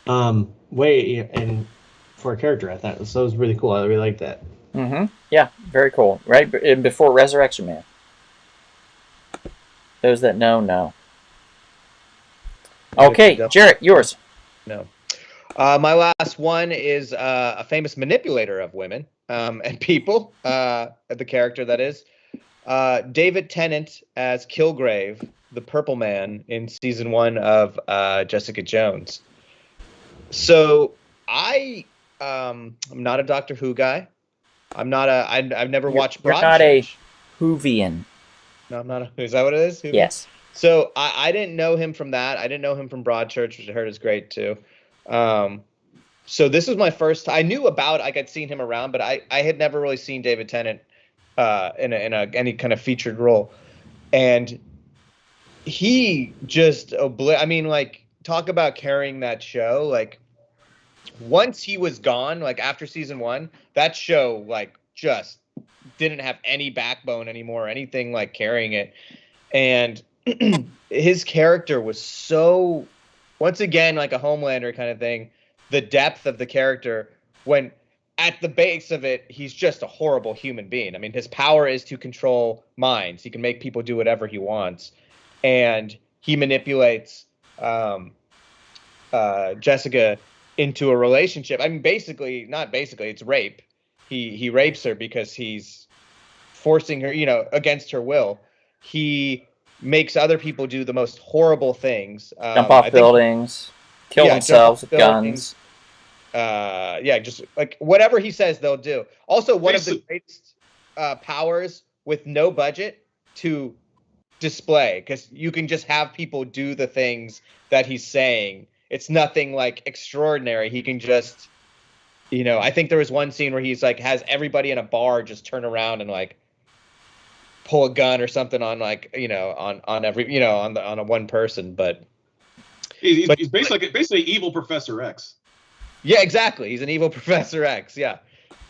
way and for a character. I thought so. It was really cool. I really like that. Yeah, very cool. Right before Resurrection Man. Those that know. Okay, Jarrett, yours. No. My last one is a famous manipulator of women and people. The character that is David Tennant as Kilgrave, the Purple Man, in season 1 of Jessica Jones. So I'm not a Doctor Who guy. I've never watched Broadchurch. You're not a Whovian. No, I'm not. Is that what it is? Yes. So I didn't know him from that. I didn't know him from Broadchurch, which I heard is great too. So this was my first. I knew about. I'd seen him around, but I had never really seen David Tennant in any kind of featured role, and he just I mean, like, talk about carrying that show. Like, once he was gone, like after season 1, that show like just didn't have any backbone anymore, or anything like carrying it, and his character was so, once again, like a Homelander kind of thing. The depth of the character, when at the base of it, he's just a horrible human being. I mean, his power is to control minds. He can make people do whatever he wants. And he manipulates Jessica into a relationship. I mean, it's rape. He rapes her because he's forcing her, against her will. He makes other people do the most horrible things. Jump off buildings, kill themselves with guns. Just like whatever he says, they'll do. Also, one of the greatest powers with no budget to display, because you can just have people do the things that he's saying. It's nothing like extraordinary. He can just, I think there was one scene where he's like has everybody in a bar just turn around and like pull a gun or something on like on every on a one person, but he's basically evil Professor X. Yeah, exactly. He's an evil Professor X. Yeah,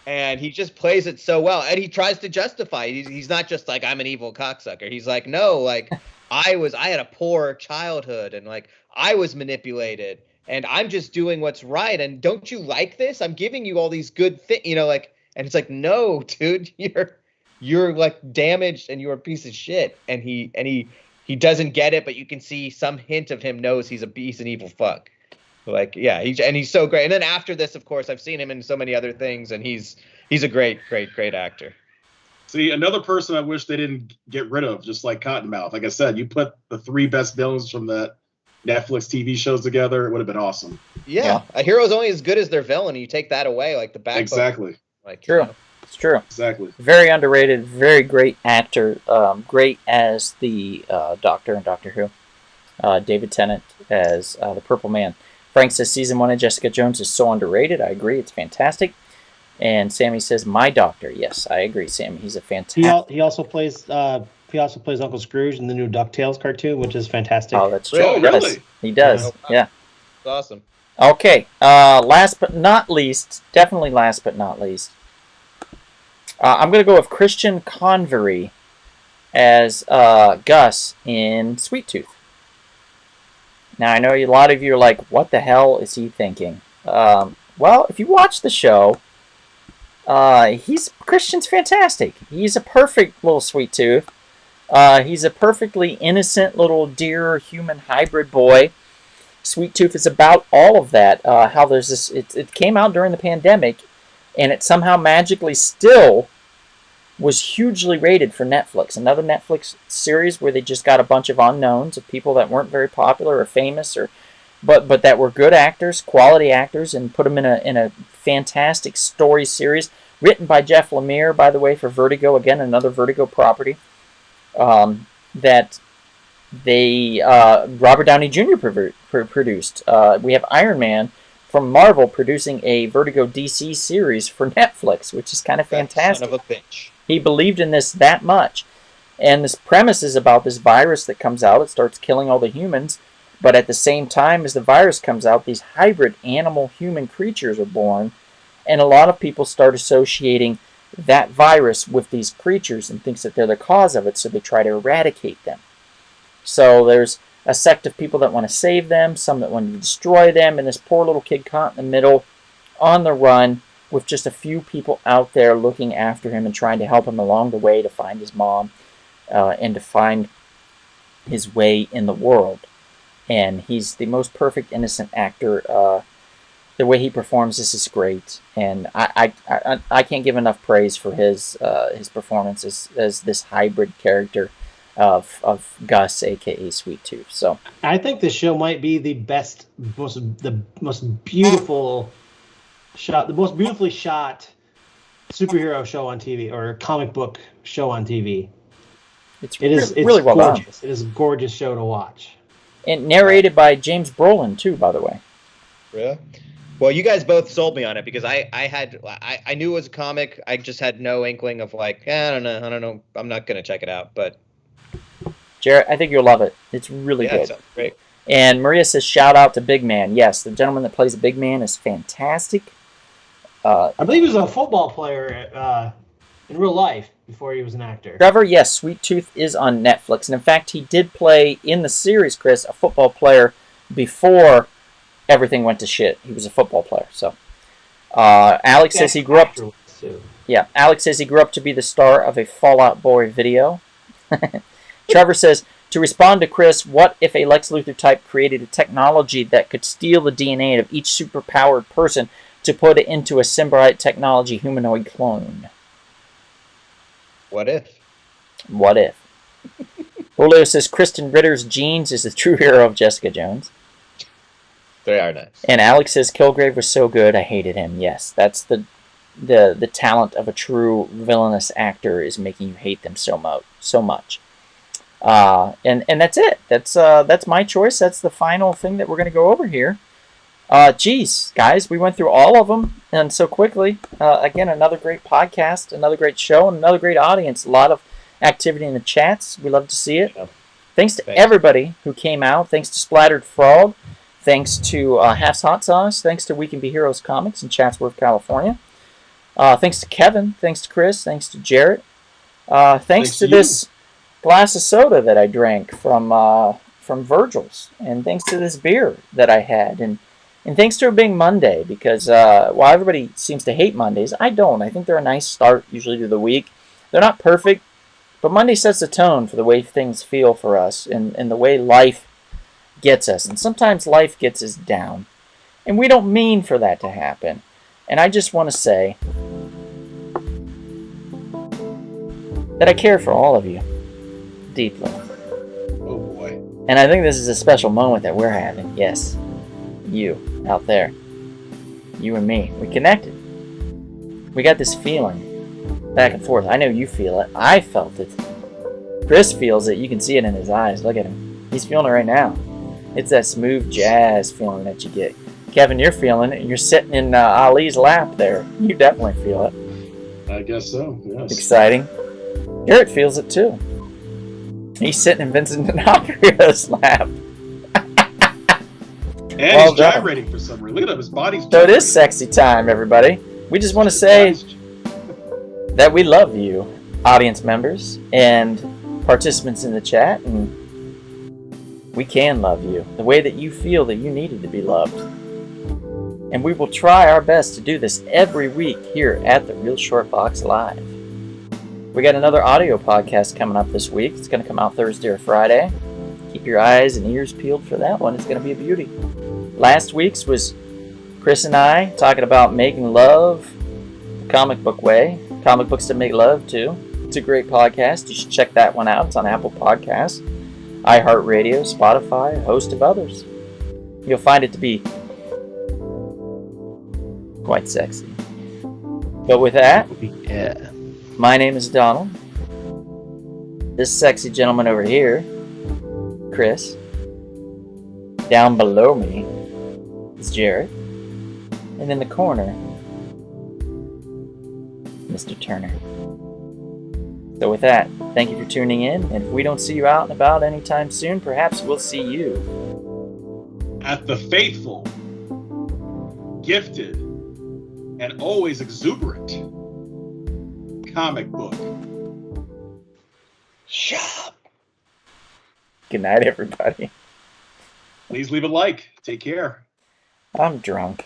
and he just plays it so well, and he tries to justify it. He's not just like, I'm an evil cocksucker. He's like, no, like I had a poor childhood, and like I was manipulated, and I'm just doing what's right. And don't you like this? I'm giving you all these good things, like. And it's like, no, dude, you're like damaged, and you're a piece of shit. And he doesn't get it, but you can see some hint of him knows he's an evil fuck. Like, yeah, he's so great. And then after this, of course, I've seen him in so many other things, and he's a great actor. See, another person I wish they didn't get rid of, just like Cottonmouth. Like I said, you put the 3 best villains from the Netflix TV shows together, it would have been awesome. Yeah, a hero's only as good as their villain, and you take that away, like the backbone. Exactly. Like, true. It's true. Exactly. Very underrated, very great actor. Great as the Doctor in Doctor Who. David Tennant as the Purple Man. Frank says season 1 of Jessica Jones is so underrated. I agree. It's fantastic. And Sammy says My Doctor. Yes, I agree, Sammy. He's a fantastic. He also plays Uncle Scrooge in the new DuckTales cartoon, which is fantastic. Oh, that's true. Oh, really? He does. Wow. Yeah. It's awesome. Okay. Last but not least, definitely last but not least, I'm going to go with Christian Convery as Gus in Sweet Tooth. Now, I know a lot of you are like, what the hell is he thinking? Well, if you watch the show, Christian's fantastic. He's a perfect little sweet tooth. He's a perfectly innocent little dear human hybrid boy. Sweet Tooth is about all of that. How there's this, it came out during the pandemic, and it somehow magically still was hugely rated for Netflix. Another Netflix series where they just got a bunch of unknowns of people that weren't very popular or famous, but that were good actors, quality actors, and put them in a fantastic story series written by Jeff Lemire, by the way, for Vertigo. Again, another Vertigo property that they Robert Downey Jr. produced. We have Iron Man from Marvel producing a Vertigo DC series for Netflix, which is kind of fantastic. Son of a bitch. He believed in this that much. And this premise is about this virus that comes out. It starts killing all the humans. But at the same time as the virus comes out, these hybrid animal-human creatures are born. And a lot of people start associating that virus with these creatures and thinks that they're the cause of it, so they try to eradicate them. So there's a sect of people that want to save them, some that want to destroy them, and this poor little kid caught in the middle, on the run, with just a few people out there looking after him and trying to help him along the way to find his mom and to find his way in the world. And he's the most perfect innocent actor. The way he performs this is great, and I can't give enough praise for his performance as this hybrid character of Gus, aka Sweet Tooth. So I think this show might be the most beautifully shot superhero show on TV or comic book show on TV. It's really well gorgeous. done. It is a gorgeous show to watch. And narrated by James Brolin too, by the way. Really? Well, you guys both sold me on it because I knew it was a comic. I just had no inkling of like, I don't know. I'm not gonna check it out, but Jarrett, I think you'll love it. It's really good. It sounds great. And Maria says, shout out to Big Man. Yes, the gentleman that plays Big Man is fantastic. I believe he was a football player in real life before he was an actor. Trevor, yes, Sweet Tooth is on Netflix. And in fact, he did play in the series, Chris, a football player before everything went to shit. He was a football player. So, Alex says he grew up. Alex says he grew up to be the star of a Fall Out Boy video. Trevor says, to respond to Chris, what if a Lex Luthor type created a technology that could steal the DNA of each superpowered person to put it into a symbiote technology humanoid clone? What if? What if? Julio says Kristen Ritter's genes is the true hero of Jessica Jones. They are nice. And Alex says Kilgrave was so good, I hated him. Yes, that's the talent of a true villainous actor is making you hate them so much. And that's it. That's my choice. That's the final thing that we're going to go over here. Geez, guys, we went through all of them and so quickly. Again, another great podcast, another great show, and another great audience. A lot of activity in the chats. We love to see it. Yeah. Thanks to everybody who came out. Thanks to Splattered Frog. Thanks to Half's Hot Sauce. Thanks to We Can Be Heroes Comics in Chatsworth, California. Thanks to Kevin. Thanks to Chris. Thanks to Jarrett. Thanks to this glass of soda that I drank from Virgil's, and thanks to this beer that I had, and thanks to it being Monday, because while everybody seems to hate Mondays, I don't. I think they're a nice start usually to the week. They're not perfect, but Monday sets the tone for the way things feel for us and the way life gets us, and sometimes life gets us down, and we don't mean for that to happen. And I just want to say that I care for all of you deeply. Oh boy. And I think this is a special moment that we're having. Yes. You out there. You and me. We connected. We got this feeling back and forth. I know you feel it. I felt it. Chris feels it. You can see it in his eyes. Look at him. He's feeling it right now. It's that smooth jazz feeling that you get. Kevin, you're feeling it. You're sitting in Ali's lap there. You definitely feel it. I guess so, yes. Exciting. Garrett feels it too. He's sitting in Vincent D'onofrio's lap. And he's gyrating for some reason. Look at him, his body's gyrating. So it is sexy time, everybody. We just want to say that we love you, audience members and participants in the chat, and we can love you the way that you feel that you needed to be loved. And we will try our best to do this every week here at the Real Short Box Live. We got another audio podcast coming up this week. It's going to come out Thursday or Friday. Keep your eyes and ears peeled for that one. It's going to be a beauty. Last week's was Chris and I talking about making love the comic book way. Comic books that make love, too. It's a great podcast. You should check that one out. It's on Apple Podcasts, iHeartRadio, Spotify, a host of others. You'll find it to be quite sexy. But with that, my name is Donald. This sexy gentleman over here, Chris. Down below me is Jarrett. And in the corner, Mr. Turner. So with that, thank you for tuning in. And if we don't see you out and about anytime soon, perhaps we'll see you at the faithful, gifted, and always exuberant comic book shop. Good night, everybody. Please leave a like. Take care. I'm drunk.